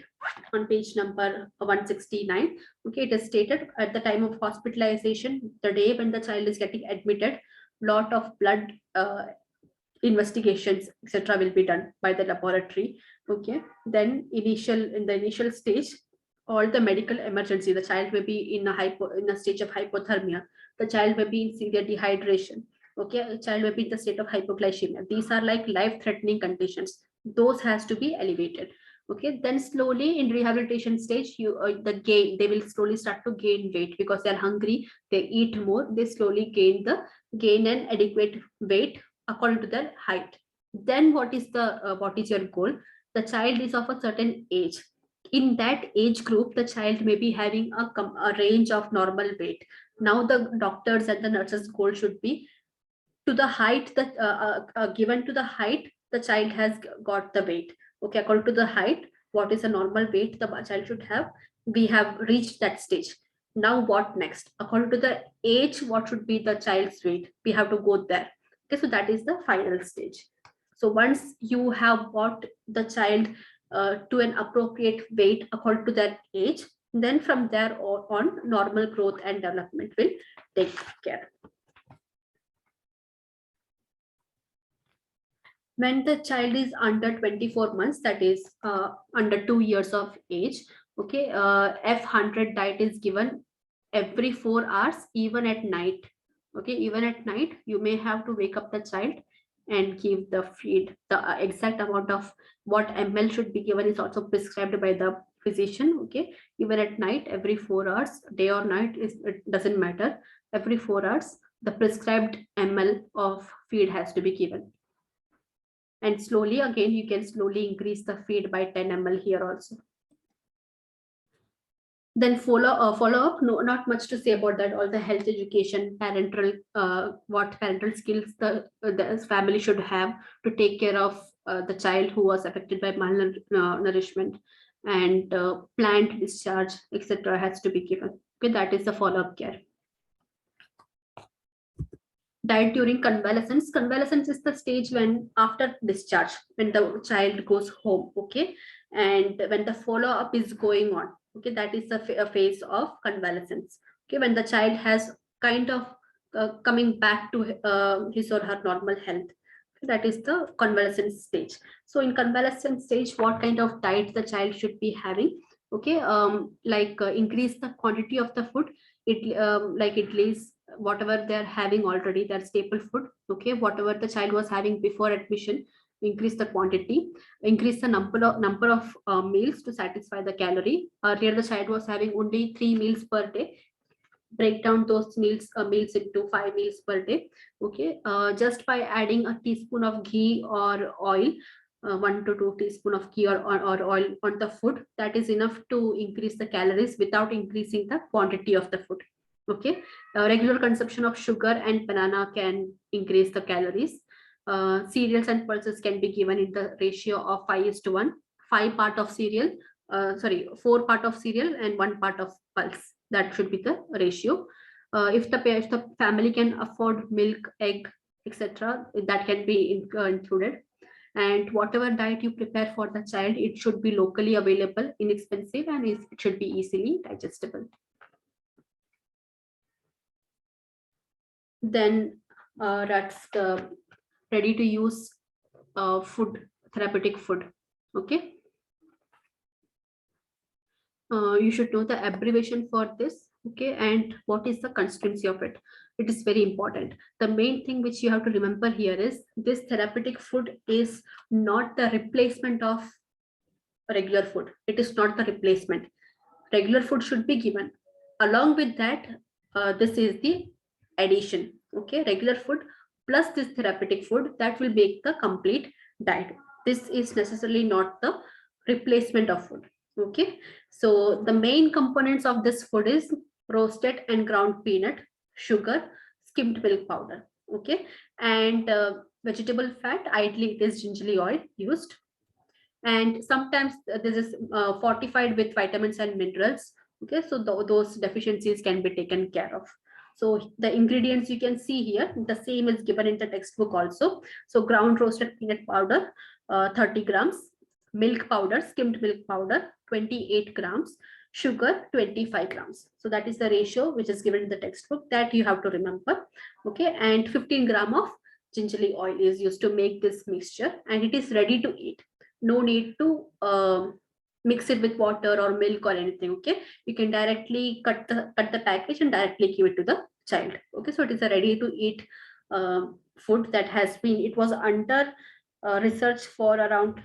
on page number 169. Okay, it is stated at the time of hospitalization, the day when the child is getting admitted, lot of blood investigations etc will be done by the laboratory. Okay, then in the initial stage, all the medical emergency, the child may be in a stage of hypothermia, the child may be in severe dehydration. Okay, a child may be in the state of hypoglycemia. These are like life threatening conditions, those has to be elevated. Okay, then slowly in rehabilitation stage, they will slowly start to gain weight because they're hungry, they eat more, they slowly gain an adequate weight according to their height. Then what is your goal? The child is of a certain age. In that age group, the child may be having a range of normal weight. Now the doctors and the nurses goal should be to the height that given to the height the child has got the weight. Okay, according to the height, what is a normal weight the child should have, we have reached that stage. Now what next? According to the age, what should be the child's weight, we have to go there. Okay, so that is the final stage. So once you have brought the child to an appropriate weight according to that age, then from there on normal growth and development will take care. When the child is under 24 months, that is under 2 years of age, okay, F100 diet is given every 4 hours, even at night. Okay, even at night you may have to wake up the child and give the feed. The exact amount of what ml should be given is also prescribed by the physician. Okay, even at night, every 4 hours, day or night, it doesn't matter, every 4 hours the prescribed ml of feed has to be given. And slowly again, you can slowly increase the feed by 10 ml here also. Then follow up, no, not much to say about that. All the health education, parental, what parental skills the family should have to take care of the child who was affected by malnourishment, and planned discharge, etc. has to be given. Okay, that is the follow-up care. Diet during convalescence. Convalescence is the stage when after discharge, when the child goes home. Okay, and when the follow-up is going on. Okay, that is a phase of convalescence. Okay, when the child has kind of coming back to his or her normal health. That is the convalescence stage. So in convalescence stage, what kind of diet the child should be having? Okay, increase the quantity of the food. Like idlis, whatever they're having already, their staple food. Okay, whatever the child was having before admission, increase the quantity, increase the number of meals to satisfy the calorie. Earlier the child was having only 3 meals per day, break down those meals into 5 meals per day. Okay, just by adding a teaspoon of ghee or oil, 1 to 2 teaspoon of ghee or oil on the food, that is enough to increase the calories without increasing the quantity of the food. Okay, regular consumption of sugar and banana can increase the calories. Cereals and pulses can be given in the ratio of 5:1. 5 part of cereal, 4 part of cereal and 1 part of pulse. That should be the ratio. If the family can afford milk, egg, etc., that can be included. And whatever diet you prepare for the child, it should be locally available, inexpensive, and it should be easily digestible. Then that's the ready to use food, therapeutic food. Okay, you should know the abbreviation for this. Okay, and what is the consistency of it. It is very important. The main thing which you have to remember here is this therapeutic food is not the replacement of regular food. It is not the replacement. Regular food should be given along with that. This is the addition. Okay, regular food plus this therapeutic food, that will make the complete diet. This is necessarily not the replacement of food. Okay, so the main components of this food is roasted and ground peanut, sugar, skimmed milk powder. Okay, and vegetable fat, ideally it is gingerly oil used, and sometimes this is fortified with vitamins and minerals. Okay, so those deficiencies can be taken care of. So the ingredients you can see here, the same is given in the textbook also. So ground roasted peanut powder, 30 grams, milk powder, skimmed milk powder, 28 grams, sugar, 25 grams. So that is the ratio which is given in the textbook, that you have to remember. Okay, and 15 gram of gingerly oil is used to make this mixture, and it is ready to eat. No need to mix it with water or milk or anything. Okay, you can directly cut the package and directly give it to the child. Okay, so it is a ready to eat food that has been, it was under research for around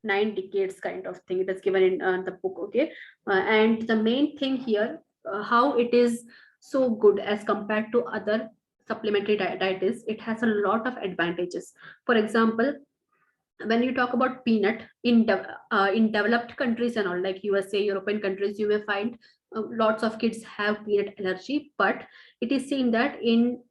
9 decades kind of thing. It is given in the book. Okay, and the main thing here, how it is so good as compared to other supplementary diet is it has a lot of advantages. For example, when you talk about peanut in developed countries and all, like USA, European countries, you may find lots of kids have peanut allergy, but it is seen that in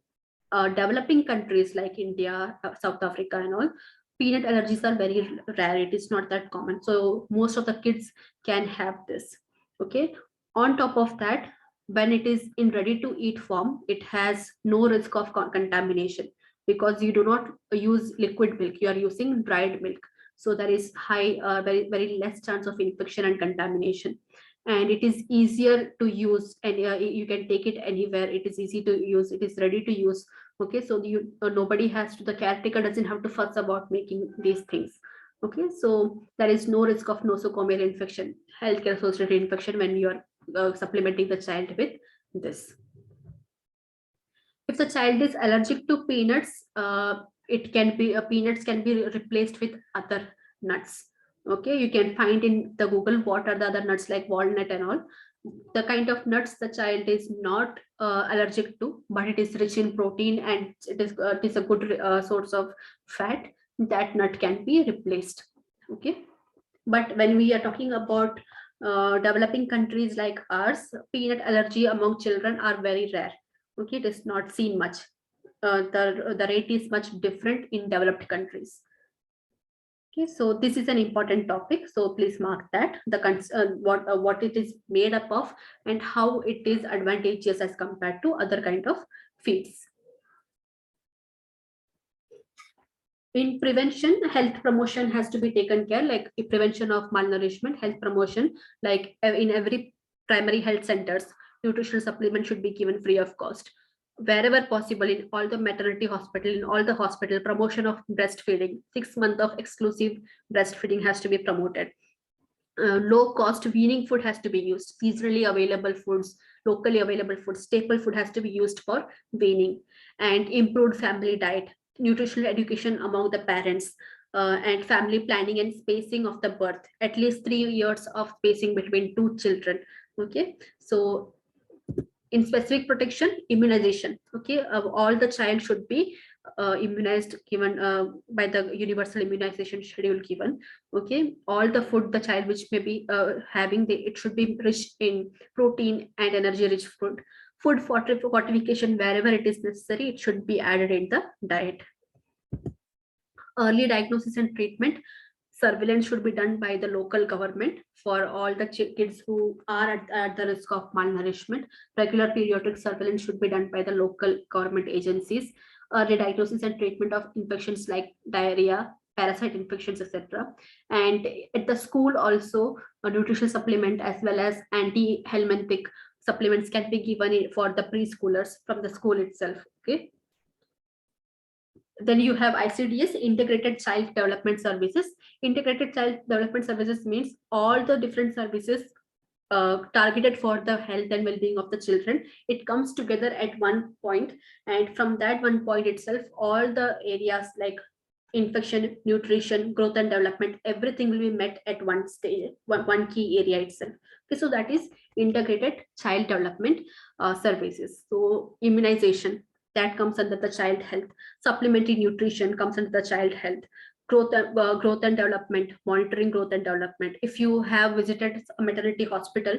developing countries like India, South Africa, and all, peanut allergies are very rare. It is not that common. So most of the kids can have this. Okay. On top of that, when it is in ready to eat form, it has no risk of contamination because you do not use liquid milk. You are using dried milk. So there is high, very less chance of infection and contamination. And it is easier to use, and you can take it anywhere. It is easy to use. It is ready to use. Okay, so you nobody has to, the caretaker doesn't have to fuss about making these things. Okay, so there is no risk of nosocomial infection, healthcare associated infection, when you are supplementing the child with this. If the child is allergic to peanuts, it can be peanuts can be replaced with other nuts. Okay, you can find in the Google what are the other nuts like walnut and all. The kind of nuts the child is not allergic to, but it is rich in protein and it is a good source of fat. That nut can be replaced. Okay, but when we are talking about developing countries like ours, peanut allergy among children are very rare. Okay, it is not seen much. The rate is much different in developed countries. Okay, so this is an important topic. So please mark that what it is made up of and how it is advantageous as compared to other kind of feeds. In prevention, health promotion has to be taken care, like prevention of malnourishment, health promotion, like in every primary health centers, nutritional supplement should be given free of cost. Wherever possible, in all the maternity hospital, in all the hospital, promotion of breastfeeding, 6 months of exclusive breastfeeding has to be promoted. Low cost weaning food has to be used, seasonally available foods, locally available food, staple food has to be used for weaning, and improved family diet, nutritional education among the parents, and family planning and spacing of the birth, at least 3 years of spacing between two children. Okay, so in specific protection, immunization. Okay, all the child should be immunized, given by the universal immunization schedule given. Okay, all the food the child which may be having, it should be rich in protein and energy rich food fortification wherever it is necessary, it should be added in the diet. Early diagnosis and treatment, surveillance should be done by the local government for all the kids who are at the risk of malnourishment. Regular periodic surveillance should be done by the local government agencies. Early diagnosis and treatment of infections like diarrhea, parasite infections, etc. And at the school also, a nutritional supplement as well as anti-helminthic supplements can be given for the preschoolers from the school itself. Okay. Then you have ICDS, Integrated Child Development Services. Integrated Child Development Services means all the different services targeted for the health and well-being of the children. It comes together at one point, and from that one point itself, all the areas like infection, nutrition, growth and development, everything will be met at one stage, one key area itself. Okay, so that is Integrated Child Development Services. So immunization, that comes under the child health. Supplementary nutrition comes under the child health. Growth and development, monitoring growth and development. If you have visited a maternity hospital,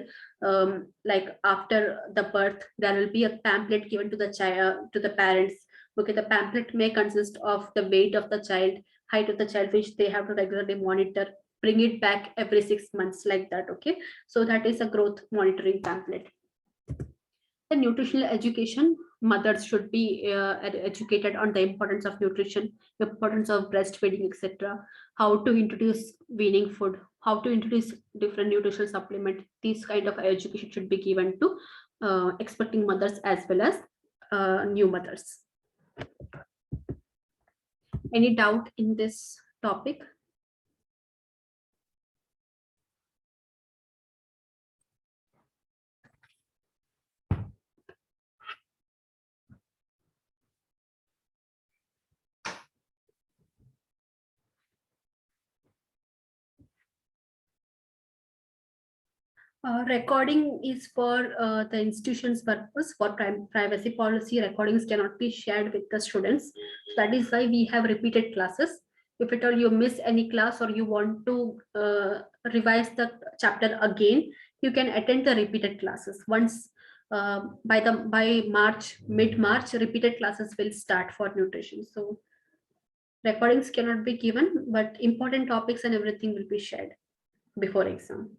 like after the birth, there will be a pamphlet given to the child, to the parents. Okay, the pamphlet may consist of the weight of the child, height of the child, which they have to regularly monitor, bring it back every 6 months, like that. Okay, so that is a growth monitoring pamphlet. The nutritional education, mothers should be educated on the importance of nutrition, importance of breastfeeding, etc. How to introduce weaning food, how to introduce different nutritional supplement. These kind of education should be given to expecting mothers as well as new mothers. Any doubt in this topic? Recording is for the institution's purpose. For privacy policy, recordings cannot be shared with the students. That is why we have repeated classes. If at all you miss any class or you want to revise the chapter again, you can attend the repeated classes. Once by March, mid-March, repeated classes will start for nutrition. So recordings cannot be given, but important topics and everything will be shared before exam.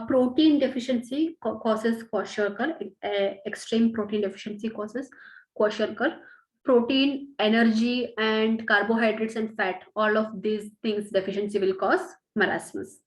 Protein deficiency causes kwashiorkor. Extreme protein deficiency causes kwashiorkor. Protein, energy, and carbohydrates and fat, all of these things deficiency will cause marasmus.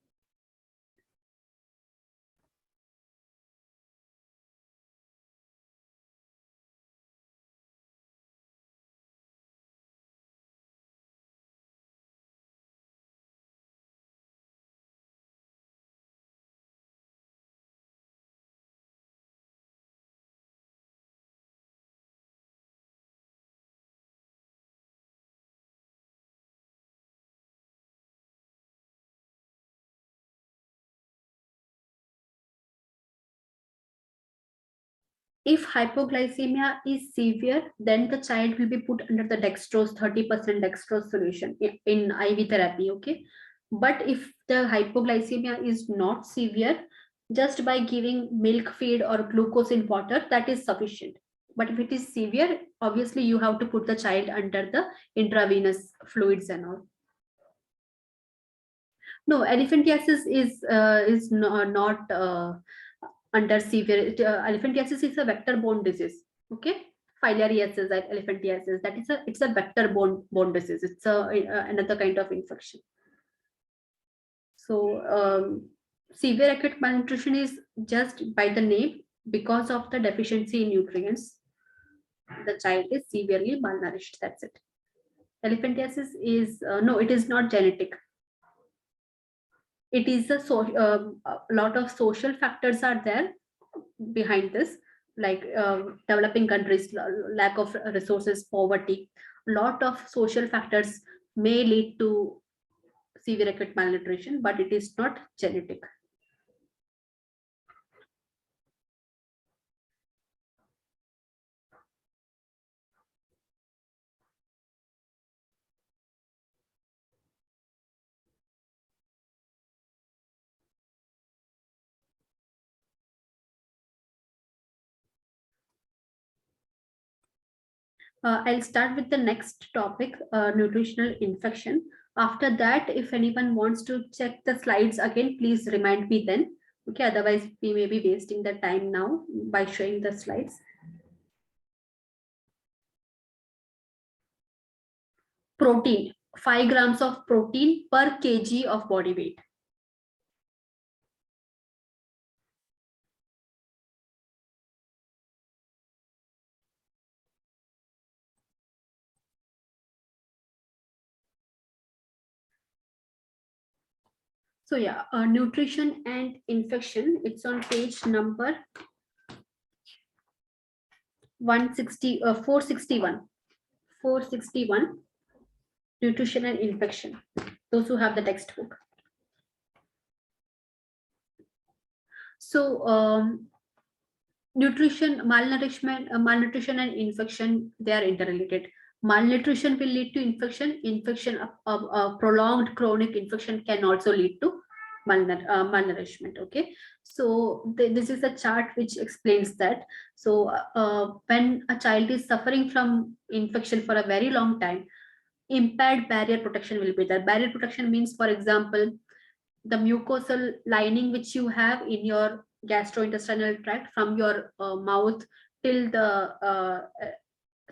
If hypoglycemia is severe, then the child will be put under the dextrose, 30% dextrose solution in IV therapy. Okay. But if the hypoglycemia is not severe, just by giving milk feed or glucose in water, that is sufficient. But if it is severe, obviously you have to put the child under the intravenous fluids and all. No, elephantiasis is not under severe. Elephantiasis is a vector-borne disease. Okay, filariasis, elephantiasis. That is it's a vector-borne disease. It's another kind of infection. So severe acute malnutrition is just by the name, because of the deficiency in nutrients. The child is severely malnourished. That's it. Elephantiasis is no, it is not genetic. It is a lot of social factors are there behind this, like developing countries, lack of resources, poverty. Lot of social factors may lead to severe acute malnutrition, but it is not genetic. I'll start with the next topic, nutritional infection. After that, if anyone wants to check the slides again, please remind me then. Okay, otherwise we may be wasting the time now by showing the slides. Protein, 5 grams of protein per kg of body weight. So yeah, nutrition and infection, it's on page number 461. 461, nutrition and infection, those who have the textbook. So malnutrition and infection, they are interrelated. Malnutrition will lead to infection. Prolonged chronic infection can also lead to malnourishment. Okay, so this is a chart which explains that. So when a child is suffering from infection for a very long time, impaired barrier protection will be there. Barrier protection means, for example, the mucosal lining which you have in your gastrointestinal tract, from your mouth till the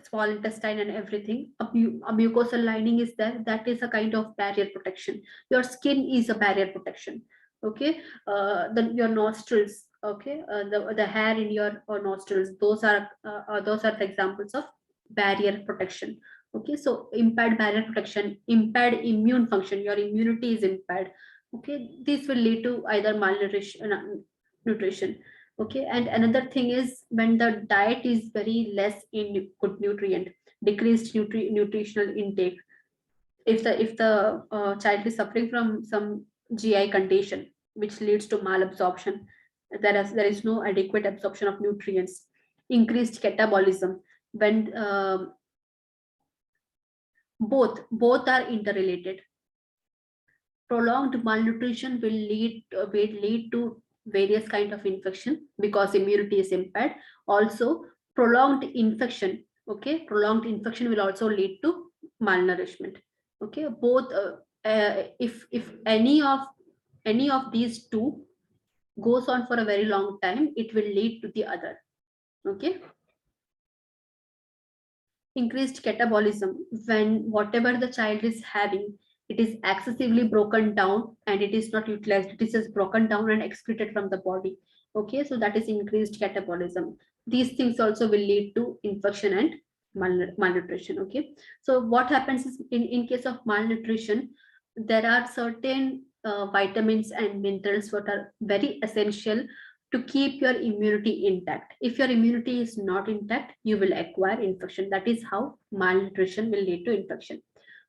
small intestine and everything, a mucosal lining is there. That is a kind of barrier protection. Your skin is a barrier protection. Okay, your nostrils. Okay, the hair in your nostrils. Those are the examples of barrier protection. Okay, so impaired barrier protection, impaired immune function, your immunity is impaired. Okay, this will lead to either malnutrition, nutrition. Okay, and another thing is when the diet is very less in good nutrient, decreased nutritional intake. If the child is suffering from some GI condition which leads to malabsorption, there is no adequate absorption of nutrients, increased catabolism. When both are interrelated. Prolonged malnutrition will lead to various kind of infection because immunity is impaired. Also, prolonged infection. Okay, prolonged infection will also lead to malnourishment. Okay, both. If any of these two goes on for a very long time, it will lead to the other. Okay, increased catabolism, when whatever the child is having, it is excessively broken down and it is not utilized, it is just broken down and excreted from the body. Okay, so that is increased catabolism. These things also will lead to infection and malnutrition. Okay, so what happens is in case of malnutrition, there are certain vitamins and minerals what are very essential to keep your immunity intact. If your immunity is not intact, you will acquire infection. That is how malnutrition will lead to infection.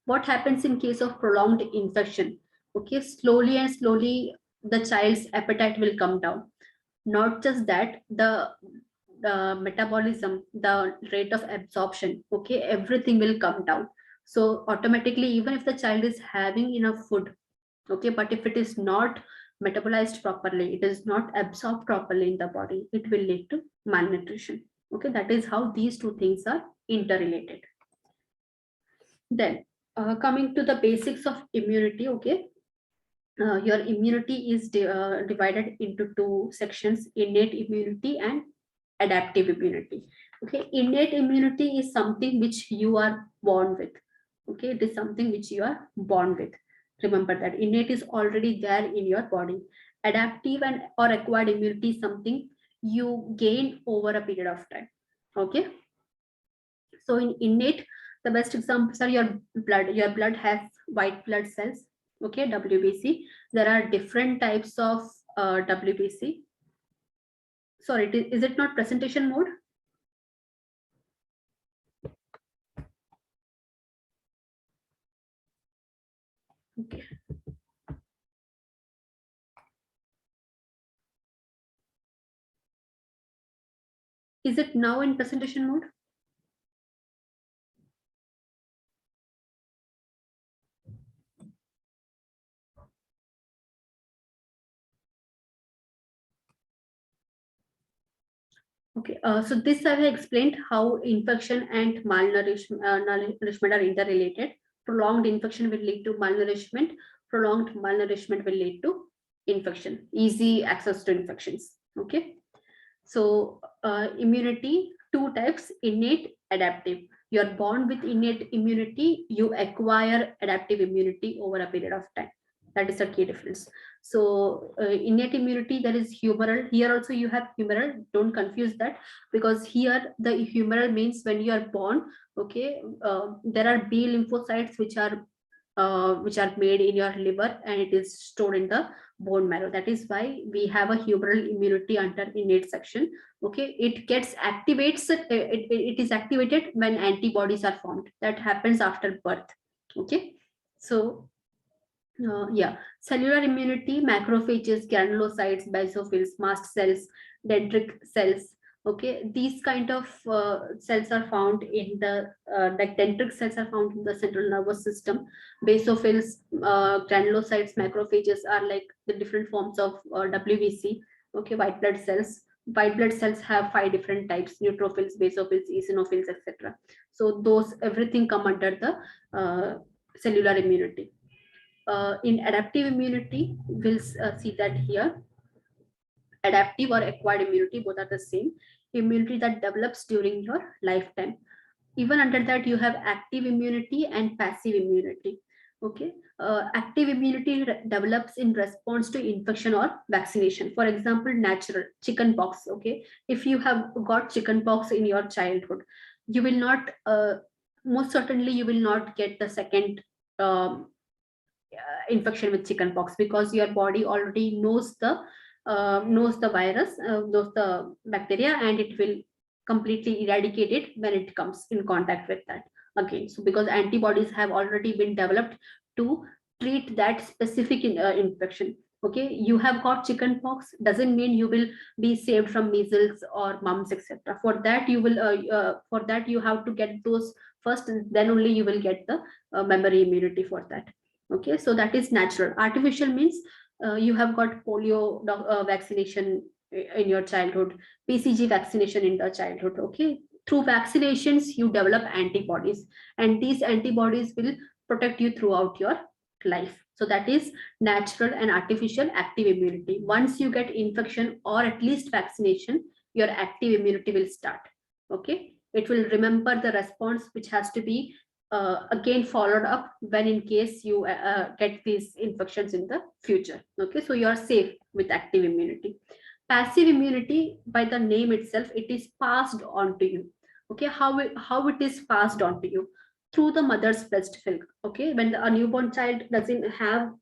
What happens in case of prolonged infection? Okay, slowly and slowly, the child's appetite will come down. Not just that, the metabolism, the rate of absorption, okay, everything will come down. So automatically, even if the child is having enough food, okay, but if it is not metabolized properly, it is not absorbed properly in the body, it will lead to malnutrition. Okay, that is how these two things are interrelated. Then coming to the basics of immunity. Okay, your immunity is divided into two sections: innate immunity and adaptive immunity. Okay, innate immunity is something which you are born with. Okay, it is something which you are born with. Remember that innate is already there in your body. Adaptive and or acquired immunity is something you gain over a period of time. Okay, so in innate, the best examples are your blood. Your blood has white blood cells. Okay, WBC. There are different types of WBC. Sorry, is it not presentation mode? Okay. Is it now in presentation mode? Okay, so this I have explained how infection and malnourishment are interrelated. Prolonged infection will lead to malnourishment. Prolonged malnourishment will lead to infection, easy access to infections. Okay, so immunity, two types: innate, adaptive. You are born with innate immunity, you acquire adaptive immunity over a period of time. That is the key difference. So innate immunity, there is humoral. Here also you have humoral. Don't confuse that, because here the humoral means when you are born. Okay, there are B lymphocytes which are made in your liver and it is stored in the bone marrow. That is why we have a humoral immunity under innate section. Okay, it gets activates. It is activated when antibodies are formed. That happens after birth. Okay, so yeah, cellular immunity, macrophages, granulocytes, basophils, mast cells, dendritic cells. Okay, these kind of cells are found in the like dendritic cells are found in the central nervous system. Basophils, granulocytes, macrophages are like the different forms of WBC. Okay, white blood cells. White blood cells have 5 different types: neutrophils, basophils, eosinophils, etc. So those everything come under the cellular immunity. In adaptive immunity, we'll see that here. Adaptive or acquired immunity, both are the same. Immunity that develops during your lifetime. Even under that, you have active immunity and passive immunity. Okay, active immunity develops in response to infection or vaccination. For example, natural chicken pox. Okay, if you have got chicken pox in your childhood, you will not, most certainly you will not get the second infection with chickenpox, because your body already knows the virus, knows the bacteria, and it will completely eradicate it when it comes in contact with that again. So because antibodies have already been developed to treat that specific infection. Okay, you have got chickenpox doesn't mean you will be saved from measles or mumps, etc. For that you will for that you have to get those first, and then only you will get the memory immunity for that. Okay, so that is natural. Artificial means you have got polio vaccination in your childhood, PCG vaccination in the childhood. Okay, through vaccinations you develop antibodies, and these antibodies will protect you throughout your life. So that is natural and artificial active immunity. Once you get infection or at least vaccination, your active immunity will start. Okay, it will remember the response which has to be again followed up when in case you get these infections in the future. Okay, so you are safe with active immunity. Passive immunity, by the name itself, it is passed on to you. Okay, how it is passed on to you? Through the mother's breast milk. Okay, when a newborn child doesn't have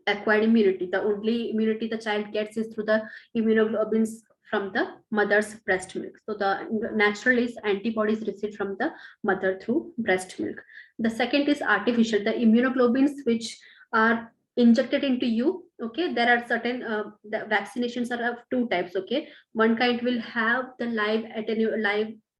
acquired immunity, the only immunity the child gets is through the immunoglobulins from the mother's breast milk. So the natural is antibodies received from the mother through breast milk. The second is artificial, the immunoglobulins which are injected into you. Okay, there are certain the vaccinations are of two types. Okay, one kind will have the live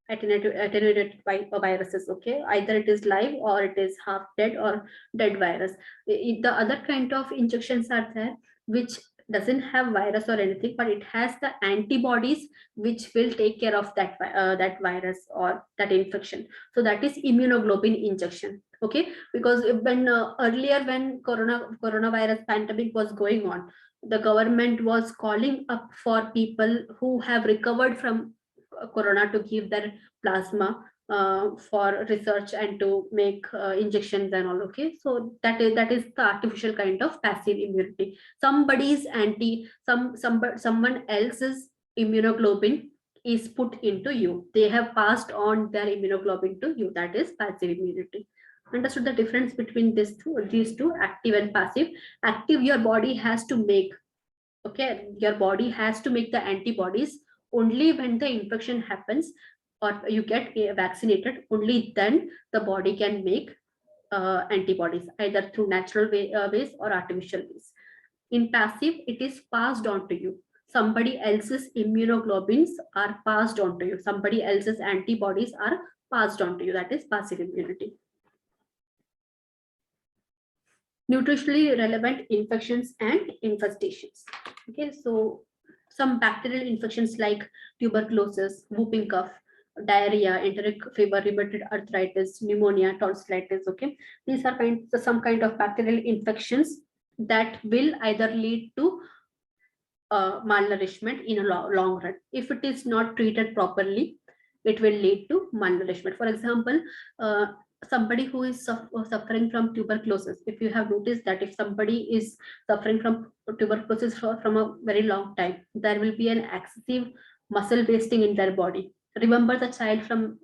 attenuated viruses. Okay, either it is live or it is half dead or dead virus. The other kind of injections are there which doesn't have virus or anything, but it has the antibodies which will take care of that virus or that infection. So that is immunoglobulin injection. Okay, because when earlier when coronavirus pandemic was going on, the government was calling up for people who have recovered from corona to give their plasma for research and to make injections and all. Okay, so that is the artificial kind of passive immunity. Somebody's someone else's immunoglobulin is put into you, they have passed on their immunoglobulin to you. That is passive immunity. Understood the difference between these two, active and passive? Active, your body has to make. Okay, your body has to make the antibodies only when the infection happens or you get vaccinated. Only then the body can make antibodies, either through natural ways or artificial ways. In passive, it is passed on to you. Somebody else's immunoglobulins are passed on to you, somebody else's antibodies are passed on to you. That is passive immunity. Nutritionally relevant infections and infestations. Okay, so some bacterial infections like tuberculosis, whooping cough, diarrhea, enteric fever, rheumatoid arthritis, pneumonia, tonsillitis. Okay, these are some kind of bacterial infections that will either lead to malnourishment in a long run. If it is not treated properly, it will lead to malnourishment. For example, somebody who is suffering from tuberculosis, if you have noticed that if somebody is suffering from tuberculosis from a very long time, there will be an excessive muscle wasting in their body. Remember the child from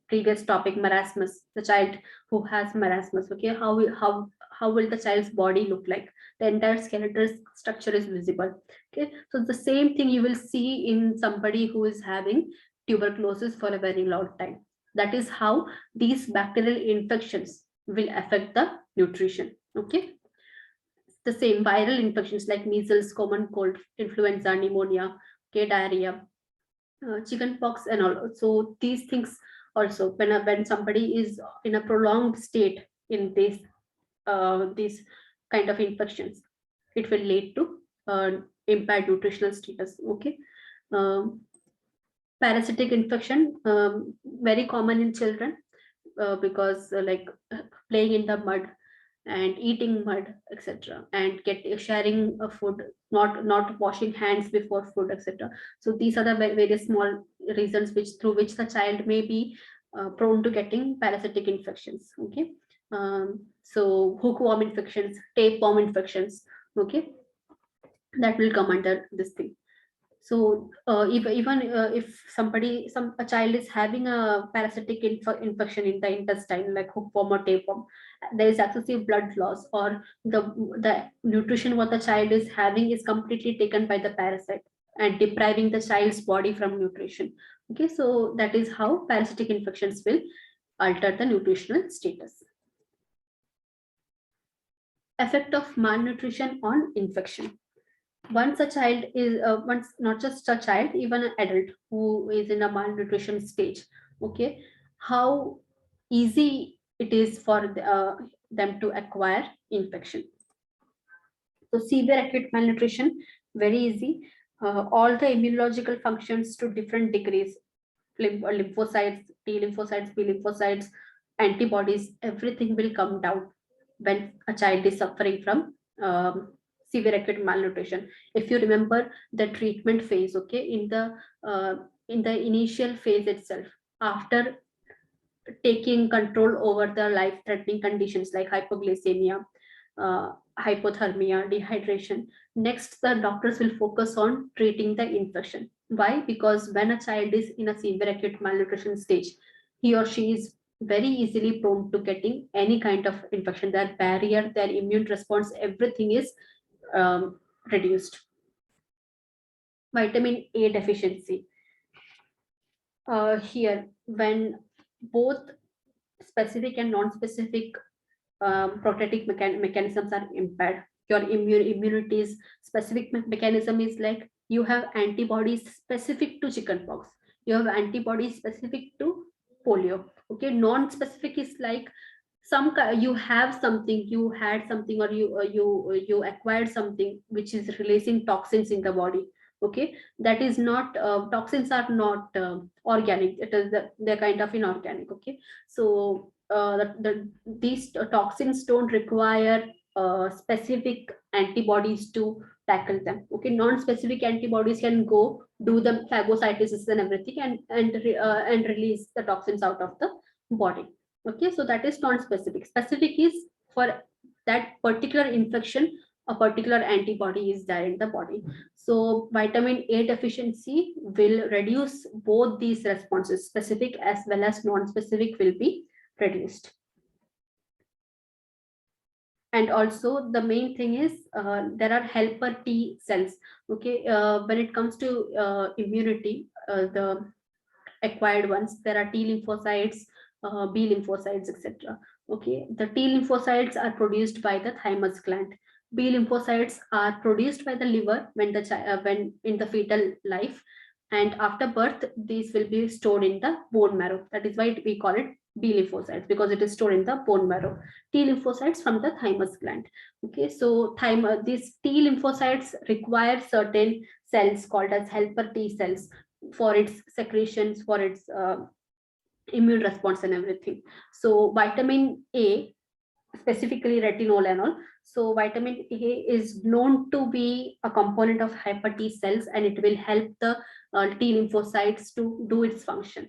previous topic, marasmus, the child who has marasmus. Okay, how will the child's body look like? The entire skeletal structure is visible. Okay, so the same thing you will see in somebody who is having tuberculosis for a very long time. That is how these bacterial infections will affect the nutrition. Okay, the same viral infections like measles, common cold, influenza, pneumonia, okay, diarrhea, chickenpox and all. So these things also, when somebody is in a prolonged state in these kind of infections, it will lead to impaired nutritional status. Okay, parasitic infection, very common in children, because like playing in the mud and eating mud, etc., and sharing food, not washing hands before food, etc. So these are the very small reasons through which the child may be prone to getting parasitic infections. Okay, so hookworm infections, tapeworm infections. Okay, that will come under this thing. So if a child is having a parasitic infection in the intestine, like hookworm or tapeworm, there is excessive blood loss, or the nutrition what the child is having is completely taken by the parasite and depriving the child's body from nutrition. Okay, so that is how parasitic infections will alter the nutritional status. Effect of malnutrition on infection. Once a child is once not just a child, even an adult who is in a malnutrition stage, okay, how easy it is for them to acquire infection. So severe acute malnutrition, very easy. All the immunological functions to different degrees, lymphocytes, T lymphocytes, B lymphocytes, antibodies, everything will come down when a child is suffering from severe acute malnutrition. If you remember the treatment phase, okay, in the initial phase itself, after taking control over the life-threatening conditions like hypoglycemia, hypothermia, dehydration. Next, the doctors will focus on treating the infection. Why? Because when a child is in a severe acute malnutrition stage, he or she is very easily prone to getting any kind of infection. Their barrier, their immune response, everything is reduced. Vitamin A deficiency. Here, when both specific and non-specific protective mechanisms are impaired, your immunity's specific mechanism is like you have antibodies specific to chickenpox, you have antibodies specific to polio. Okay, non-specific is like you have something, you had something, or you acquired something which is releasing toxins in the body. Okay, that is not toxins are not organic, it is they're kind of inorganic. Okay, so these toxins don't require specific antibodies to tackle them. Okay, non-specific antibodies can go do the phagocytosis and everything, and release the toxins out of the body. Okay, so that is non-specific. Specific is for that particular infection, a particular antibody is there in the body. So vitamin A deficiency will reduce both these responses, specific as well as non-specific will be reduced. And also the main thing is there are helper T cells. Okay, when it comes to immunity, the acquired ones, there are T lymphocytes, B lymphocytes, etc. Okay, the T lymphocytes are produced by the thymus gland. B lymphocytes are produced by the liver when when in the fetal life, and after birth these will be stored in the bone marrow. That is why we call it B lymphocytes, because it is stored in the bone marrow. T lymphocytes from the thymus gland. Okay, so these T lymphocytes require certain cells called as helper T cells for its secretions, for its immune response and everything. So vitamin A, specifically retinol and all. So vitamin A is known to be a component of hyper T cells, and it will help the T lymphocytes to do its function.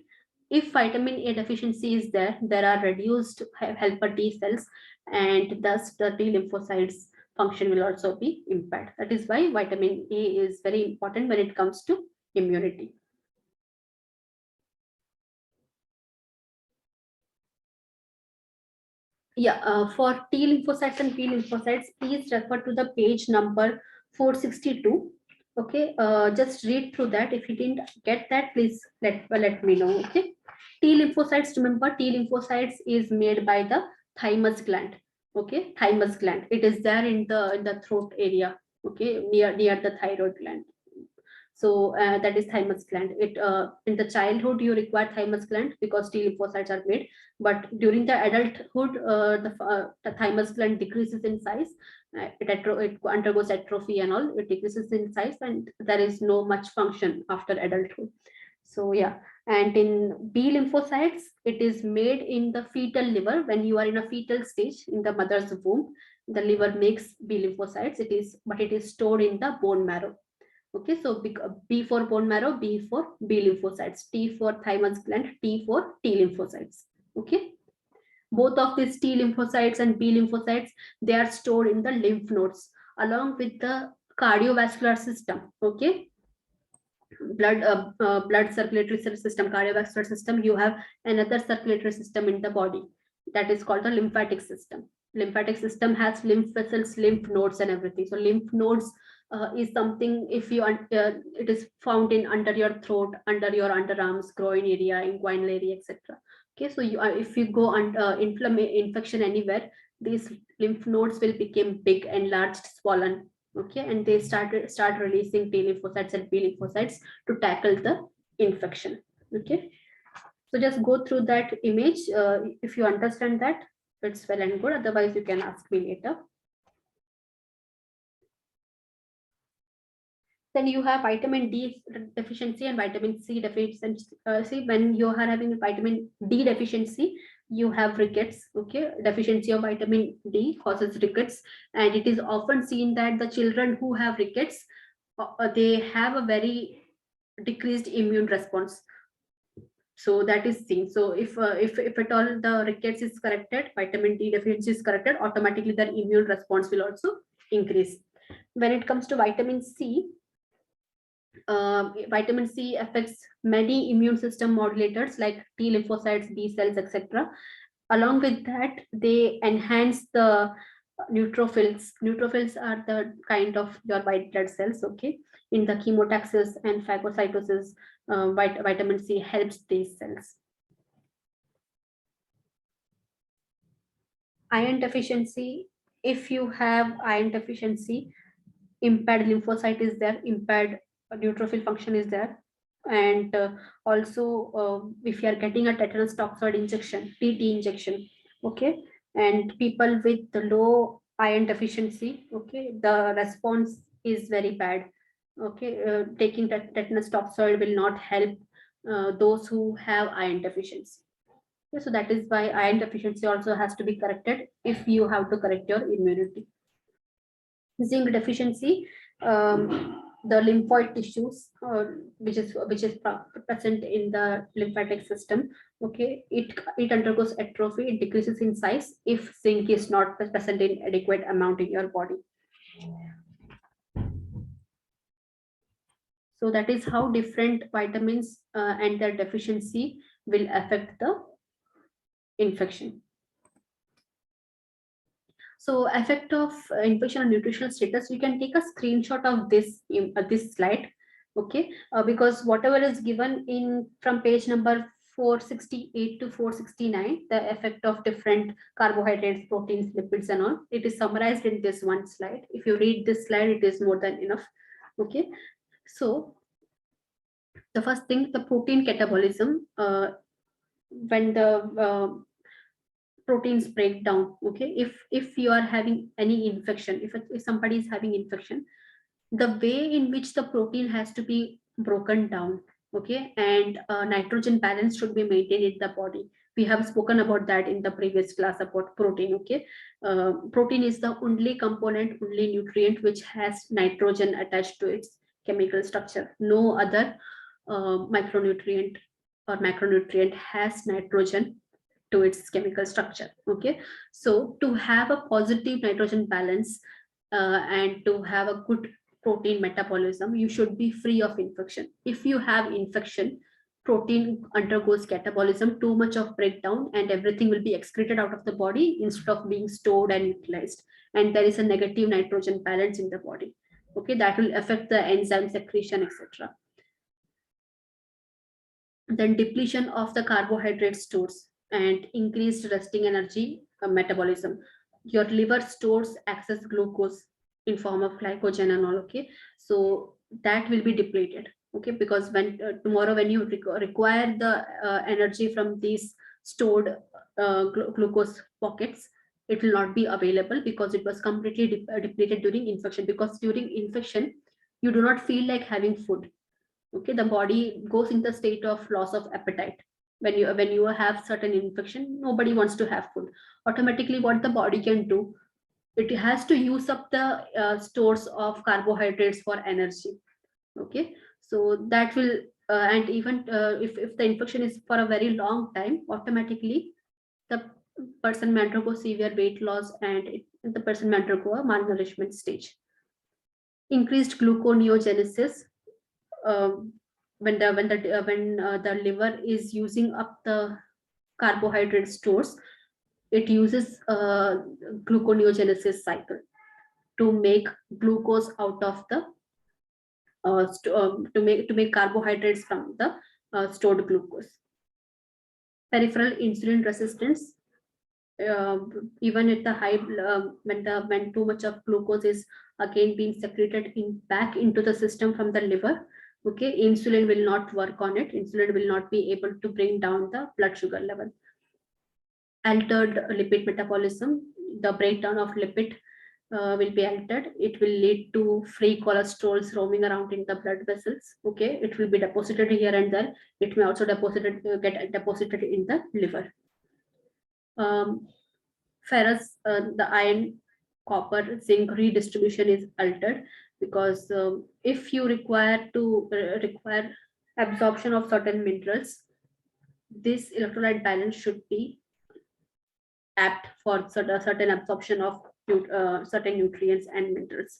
If vitamin A deficiency is there, there are reduced helper T cells, and thus the T lymphocytes function will also be impaired. That is why vitamin A is very important when it comes to immunity. Yeah, for T lymphocytes and B lymphocytes, please refer to the page number 462. Okay, just read through that. If you didn't get that, please let me know. Okay, T lymphocytes, remember T lymphocytes is made by the thymus gland. Okay, thymus gland. It is there in the throat area. Okay, near the thyroid gland. So that is thymus gland. It in the childhood you require thymus gland because T lymphocytes are made, but during the adulthood the thymus gland decreases in size. It undergoes atrophy and all. It decreases in size, and there is no much function after adulthood. So yeah, and in B lymphocytes, it is made in the fetal liver. When you are in a fetal stage in the mother's womb, the liver makes B lymphocytes. But it is stored in the bone marrow. Okay, so B for bone marrow, B for B lymphocytes, T for thymus gland, T for T lymphocytes. Okay, both of these T lymphocytes and B lymphocytes, they are stored in the lymph nodes along with the cardiovascular system. Okay, blood circulatory system, cardiovascular system, you have another circulatory system in the body, that is called the lymphatic system. Lymphatic system has lymph vessels, lymph nodes and everything. So lymph nodes is something, if you it is found in under your throat, under your underarms, groin area, inguinal area, etc. Okay, so you if you go on infection anywhere, these lymph nodes will become big, enlarged, swollen. Okay, and they start releasing T lymphocytes and B lymphocytes to tackle the infection. Okay, so just go through that image. If you understand that, it's well and good. Otherwise, you can ask me later. Then you have vitamin D deficiency and vitamin C deficiency. See, when you are having vitamin D deficiency, you have rickets. Okay, deficiency of vitamin D causes rickets, and it is often seen that the children who have rickets, they have a very decreased immune response. So that is seen. So if at all the rickets is corrected, vitamin D deficiency is corrected, automatically their immune response will also increase. When it comes to vitamin C, vitamin C affects many immune system modulators like T lymphocytes, B cells, etc. Along with that, they enhance the neutrophils. Neutrophils are the kind of your white blood cells. Okay, in the chemotaxis and phagocytosis, vitamin C helps these cells. Iron deficiency. If you have iron deficiency, impaired lymphocyte is there, impaired neutrophil function is there, and also if you are getting a tetanus toxoid injection, TT injection, okay, and people with the low iron deficiency, okay, the response is very bad. Okay, taking tetanus toxoid will not help those who have iron deficiency. Okay, so that is why iron deficiency also has to be corrected if you have to correct your immunity. Zinc deficiency, the lymphoid tissues, which is present in the lymphatic system. Okay, it undergoes atrophy, it decreases in size if zinc is not present in adequate amount in your body. So that is how different vitamins and their deficiency will affect the infection. So effect of infection on nutritional status, you can take a screenshot of this slide, okay, because whatever is given in from page number 468 to 469, the effect of different carbohydrates, proteins, lipids and all, it is summarized in this one slide. If you read this slide, it is more than enough. Okay, so the first thing, the protein catabolism, when the proteins break down. Okay, if you are having any infection, if somebody is having infection, the way in which the protein has to be broken down, okay, and nitrogen balance should be maintained in the body. We have spoken about that in the previous class about protein. Okay, protein is the only component, only nutrient which has nitrogen attached to its chemical structure. No other micronutrient or macronutrient has nitrogen to its chemical structure. Okay, so to have a positive nitrogen balance and to have a good protein metabolism, you should be free of infection. If you have infection, protein undergoes catabolism, too much of breakdown, and everything will be excreted out of the body instead of being stored and utilized, and there is a negative nitrogen balance in the body. Okay, that will affect the enzyme secretion, etc. Then depletion of the carbohydrate stores and increased resting energy metabolism. Your liver stores excess glucose in form of glycogen and all. Okay, so that will be depleted. Okay, because when tomorrow when you require the energy from these stored glucose pockets, it will not be available because it was completely depleted during infection. Because during infection, you do not feel like having food. Okay, the body goes in the state of loss of appetite. When you have certain infection, nobody wants to have food. Automatically, what the body can do, it has to use up the stores of carbohydrates for energy. Okay, so that will and even if the infection is for a very long time, automatically the person may undergo severe weight loss, and the person may undergo a malnourishment stage. Increased gluconeogenesis, the liver is using up the carbohydrate stores, it uses gluconeogenesis cycle to make glucose out of the to make carbohydrates from the stored glucose. Peripheral insulin resistance, uh, even at the high when too much of glucose is again being secreted back into the system from the liver, okay, insulin will not work on it. Insulin will not be able to bring down the blood sugar level. Altered lipid metabolism, the breakdown of lipid will be altered. It will lead to free cholesterols roaming around in the blood vessels. Okay, it will be deposited here and there. It may also get deposited in the liver. Ferrous, the iron, copper, zinc redistribution is altered, because if you require absorption of certain minerals, this electrolyte balance should be apt for certain absorption of certain nutrients and minerals.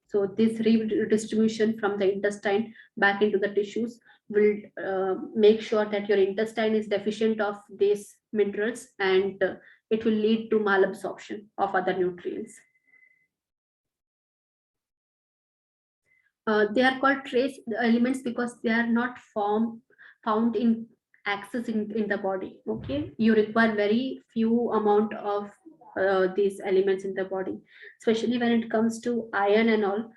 So this redistribution from the intestine back into the tissues will make sure that your intestine is deficient of these minerals, and it will lead to malabsorption of other nutrients. They are called trace elements because they are not found in access in the body. Okay, you require very few amount of these elements in the body, especially when it comes to iron and all.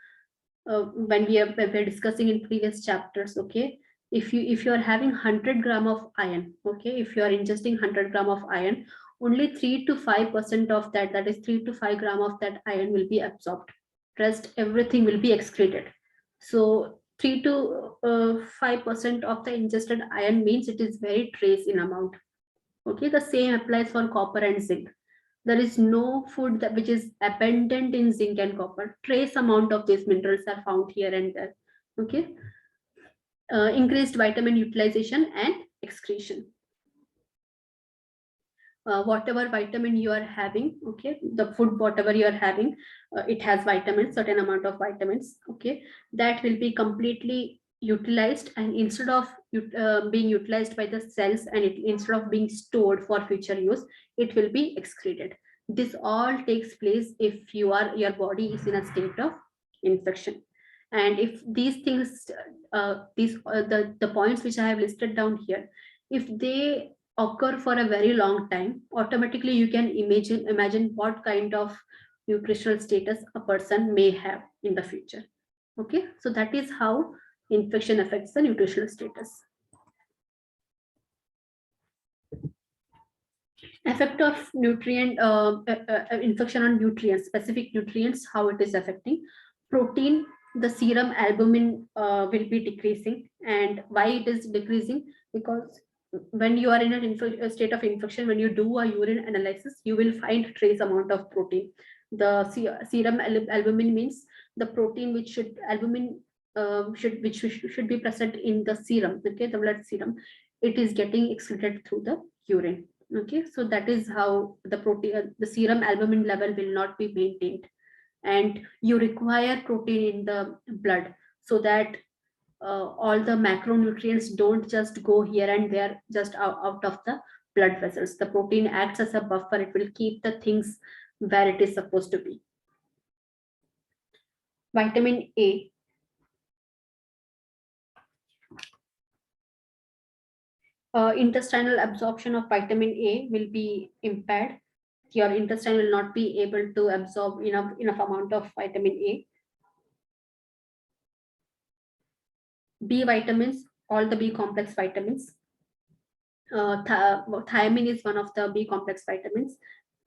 When we were discussing in previous chapters, okay, if you are having 100 gram of iron, okay, if you are ingesting 100 gram of iron, only 3 to 5% of that is 3 to 5 gram of that iron will be absorbed. Rest everything will be excreted. So 3 to 5% of the ingested iron means it is very trace in amount. Okay, the same applies for copper and zinc. There is no food that which is abundant in zinc and copper. Trace amount of these minerals are found here and there. Okay, increased vitamin utilization and excretion. Whatever vitamin you are having, okay, the food whatever you are having, it has vitamins, certain amount of vitamins, okay, that will be completely utilized, and instead of being utilized by the cells, and instead of being stored for future use, it will be excreted. This all takes place if your body is in a state of infection. And if these things, the points which I have listed down here, if they occur for a very long time, automatically you can imagine what kind of nutritional status a person may have in the future. Okay, so that is how infection affects the nutritional status. Effect of nutrient infection on nutrients, specific nutrients, how it is affecting protein. The serum albumin will be decreasing. And why it is decreasing? Because when you are in a state of infection, when you do a urine analysis, you will find trace amount of protein. The serum albumin means the protein which should albumin should be present in the serum, okay, the blood serum. It is getting excreted through the urine. Okay, so that is how the protein, the serum albumin level will not be maintained, and you require protein in the blood so that all the macronutrients don't just go here and there, just out of the blood vessels. The protein acts as a buffer. It will keep the things where it is supposed to be. Vitamin A. Intestinal absorption of vitamin A will be impaired. Your intestine will not be able to absorb enough amount of vitamin A. B vitamins, all the B complex vitamins. Thiamine is one of the B complex vitamins.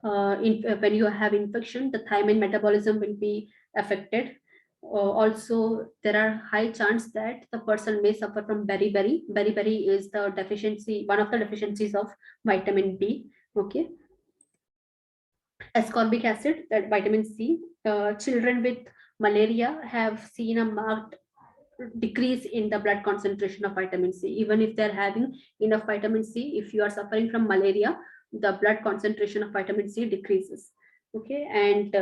When you have infection, the thiamine metabolism will be affected. Also, there are high chance that the person may suffer from beriberi. Beriberi is the deficiency, one of the deficiencies of vitamin B. Okay. Ascorbic acid, that vitamin C. Children with malaria have seen a marked decrease in the blood concentration of vitamin C. Even if they're having enough vitamin C, if you are suffering from malaria, the blood concentration of vitamin C decreases. Okay, and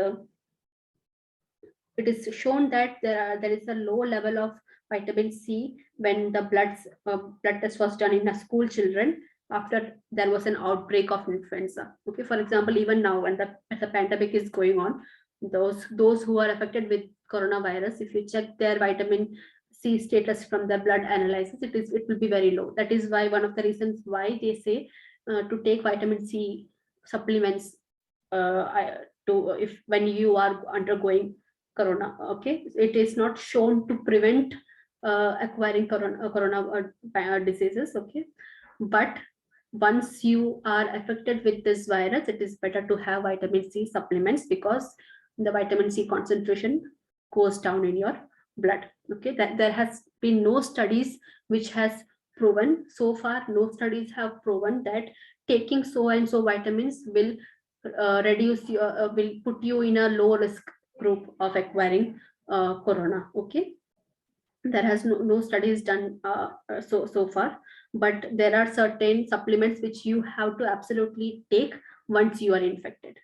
it is shown that there is a low level of vitamin C when the blood test was done in a school children after there was an outbreak of influenza. Okay, for example, even now when the pandemic is going on, those who are affected with coronavirus, if you check their vitamin C status from the blood analysis, it will be very low. That is why one of the reasons why they say to take vitamin C supplements to if when you are undergoing corona. Okay, it is not shown to prevent acquiring corona diseases. Okay, but once you are affected with this virus, it is better to have vitamin C supplements because the vitamin C concentration goes down in your blood. Okay, that there has been no studies which has proven so far. No studies have proven that taking so and so vitamins will reduce your will put you in a low risk group of acquiring corona. Okay, there has no studies done so far, but there are certain supplements which you have to absolutely take once you are infected.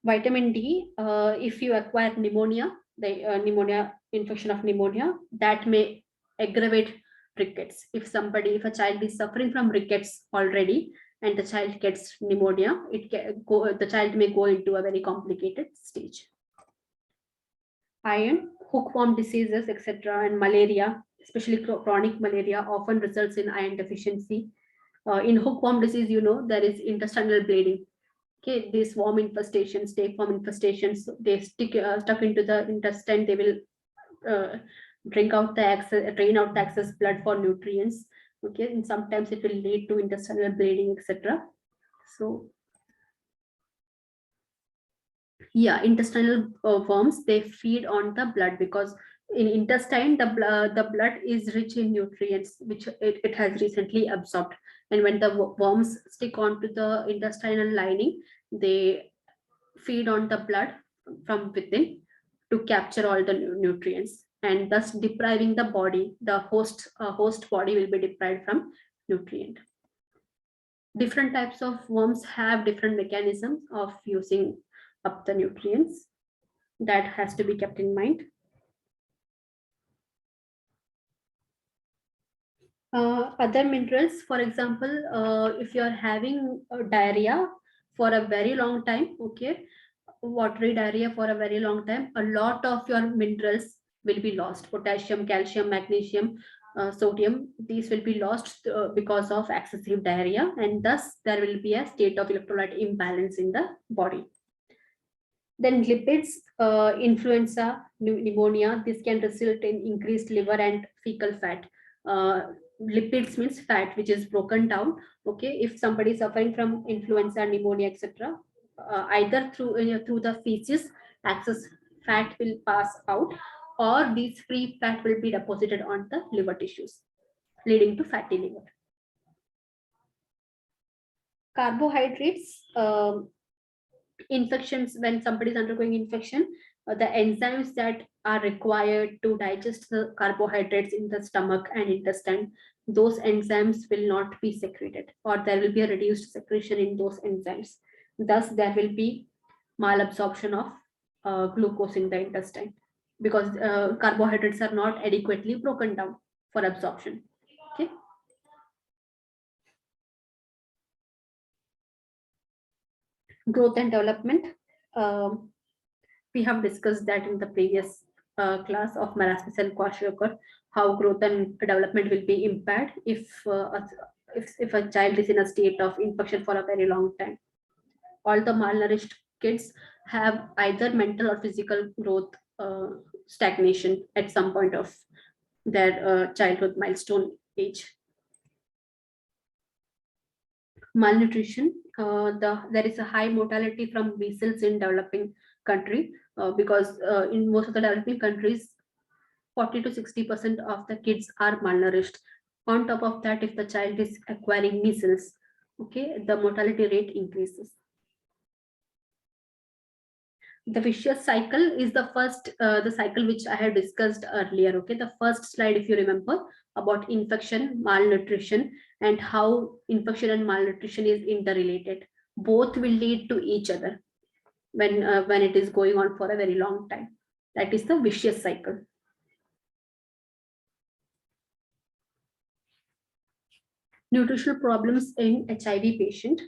Vitamin D, if you acquire pneumonia, the pneumonia infection of pneumonia, that may aggravate rickets. If a child is suffering from rickets already and the child gets pneumonia, the child may go into a very complicated stage. Iron, hookworm diseases, etc., and malaria, especially chronic malaria, often results in iron deficiency. In hookworm disease, there is intestinal bleeding. Okay, these worm infestations, tapeworm infestations, they stuck into the intestine. They will drain out the excess blood for nutrients. Okay, and sometimes it will lead to intestinal bleeding, etc. So yeah, intestinal worms, they feed on the blood because in intestine the blood is rich in nutrients which it has recently absorbed, and when the worms stick onto the intestinal lining, they feed on the blood from within to capture all the nutrients, and thus depriving the body, the host body will be deprived from nutrient. Different types of worms have different mechanisms of using up the nutrients. That has to be kept in mind. Other minerals, for example, if you are having diarrhea for a very long time, okay, watery diarrhea for a very long time, a lot of your minerals will be lost. Potassium, calcium, magnesium, sodium, these will be lost because of excessive diarrhea, and thus there will be a state of electrolyte imbalance in the body. Then lipids, influenza, pneumonia, this can result in increased liver and fecal fat. Lipids means fat which is broken down. Okay, if somebody is suffering from influenza, pneumonia, etc., either through the feces, excess fat will pass out, or these free fat will be deposited on the liver tissues, leading to fatty liver. Carbohydrates, infections, when somebody is undergoing infection, the enzymes that are required to digest the carbohydrates in the stomach and intestine, those enzymes will not be secreted, or there will be a reduced secretion in those enzymes. Thus there will be malabsorption of glucose in the intestine because carbohydrates are not adequately broken down for absorption. Okay, growth and development, we have discussed that in the previous class of marasmus and kwashiorkor, how growth and development will be impaired if a child is in a state of infection for a very long time. All the malnourished kids have either mental or physical growth stagnation at some point of their childhood milestone age. Malnutrition, there is a high mortality from measles in developing country because in most of the developing countries 40 to 60% of the kids are malnourished. On top of that, if the child is acquiring measles, okay, the mortality rate increases. The vicious cycle is the cycle which I have discussed earlier. Okay, the first slide, if you remember, about infection, malnutrition, and how infection and malnutrition is interrelated. Both will lead to each other when it is going on for a very long time. That is the vicious cycle. Nutritional problems in HIV patient.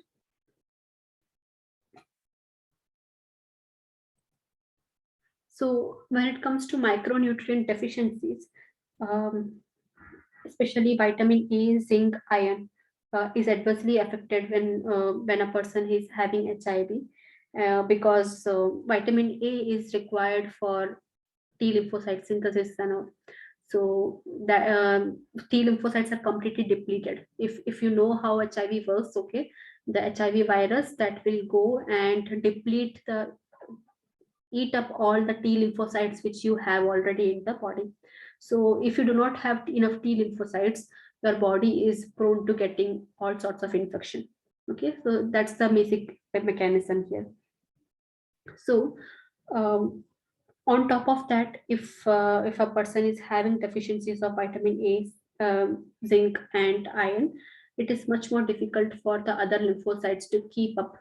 So when it comes to micronutrient deficiencies, especially vitamin A, zinc, iron, is adversely affected when a person is having HIV, because vitamin A is required for T lymphocyte synthesis and all. So the T lymphocytes are completely depleted. If you know how HIV works, okay, the HIV virus that will go and deplete the eat up all the T lymphocytes which you have already in the body. So if you do not have enough T lymphocytes, your body is prone to getting all sorts of infection. Okay, so that's the basic mechanism here. So um, on top of that, if a person is having deficiencies of vitamin A, zinc, and iron, it is much more difficult for the other lymphocytes to keep up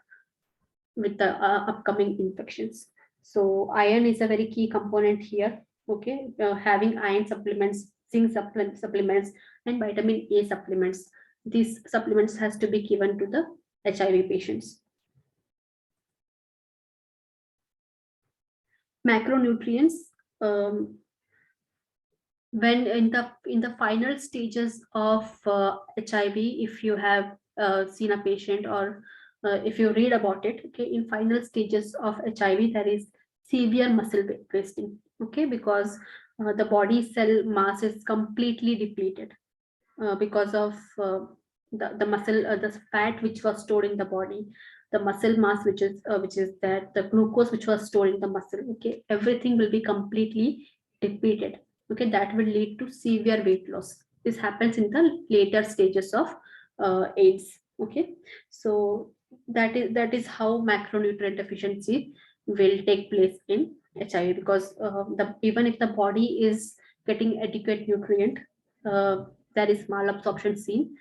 with the upcoming infections. So iron is a very key component here. Okay, having iron supplements, zinc supplements, and vitamin A supplements. These supplements has to be given to the HIV patients. Macronutrients. When in the final stages of HIV, if you have seen a patient, or if you read about it, okay, in final stages of HIV, there is severe muscle wasting, okay, because the body cell mass is completely depleted because of the muscle, the fat which was stored in the body, the muscle mass which is there, the glucose which was stored in the muscle, okay, everything will be completely depleted. Okay, that will lead to severe weight loss. This happens in the later stages of AIDS. Okay, so that is how macronutrient deficiency will take place in HIV, because even if the body is getting adequate nutrient, uh, there is malabsorption seen,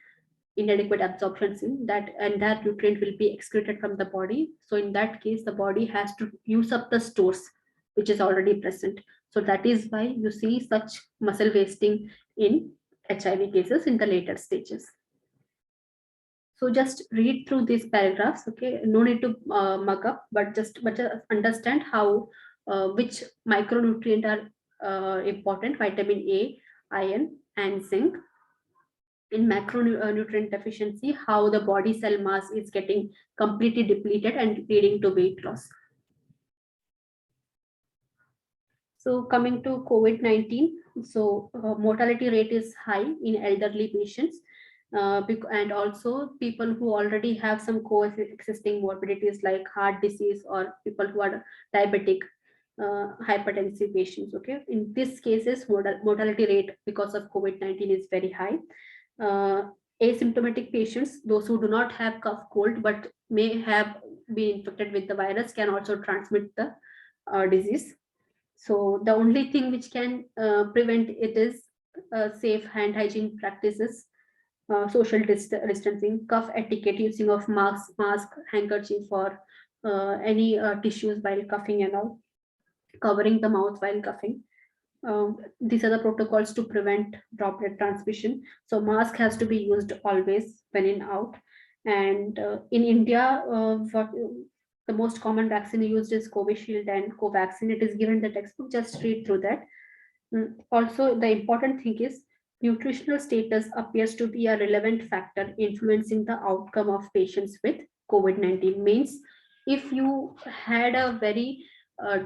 inadequate absorption seen, that and that nutrient will be excreted from the body. So in that case, the body has to use up the stores which is already present. So that is why you see such muscle wasting in HIV cases in the later stages. So just read through these paragraphs, okay? No need to mug up, but just understand how which micronutrient are important: vitamin A, iron, and zinc. In macronutrient deficiency, how the body cell mass is getting completely depleted and leading to weight loss. So coming to COVID-19, so mortality rate is high in elderly patients, and also people who already have some coexisting morbidities like heart disease, or people who are diabetic, hypertensive patients. Okay, in these cases, mortality rate because of COVID-19 is very high. uh, Asymptomatic patients, those who do not have cough cold but may have been infected with the virus, can also transmit the disease. So the only thing which can prevent it is safe hand hygiene practices, social distancing, cough etiquette, using of mask, handkerchief, or any tissues while coughing and all, covering the mouth while coughing. These are the protocols to prevent droplet transmission. So mask has to be used always when in out. And in India, the most common vaccine used is Covishield and Covaxin. It is given in the textbook. Just read through that. Also, the important thing is nutritional status appears to be a relevant factor influencing the outcome of patients with COVID-19. Means if you had a very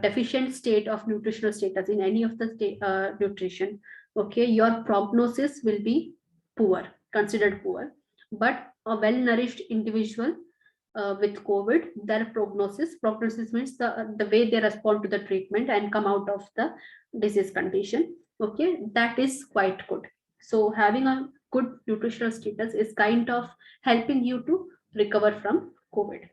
deficient state of nutritional status in any of the nutrition, okay, your prognosis will be poor, considered poor. But a well-nourished individual with COVID, their prognosis means the way they respond to the treatment and come out of the disease condition. Okay, that is quite good. So having a good nutritional status is kind of helping you to recover from COVID.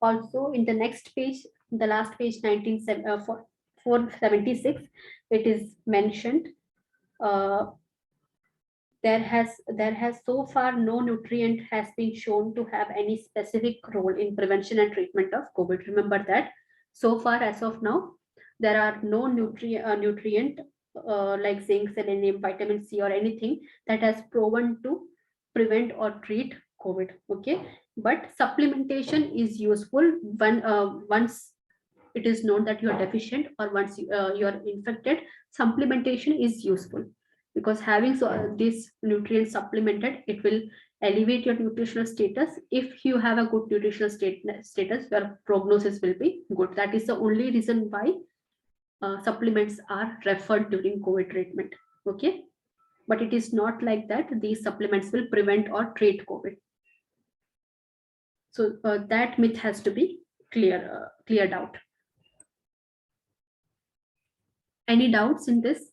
Also, in the next page, the last page, 476, it is mentioned. Uh, there has so far no nutrient has been shown to have any specific role in prevention and treatment of COVID. Remember that. So far, as of now, there are no nutrient like zinc, selenium, vitamin C, or anything that has proven to prevent or treat COVID. Okay, but supplementation is useful when once it is known that you are deficient, or once you are infected. Supplementation is useful because having this nutrient supplemented, it will elevate your nutritional status. If you have a good nutritional status, your prognosis will be good. That is the only reason why supplements are referred during COVID treatment. Okay, but it is not like that these supplements will prevent or treat COVID. So that myth has to be cleared out. Any doubts in this?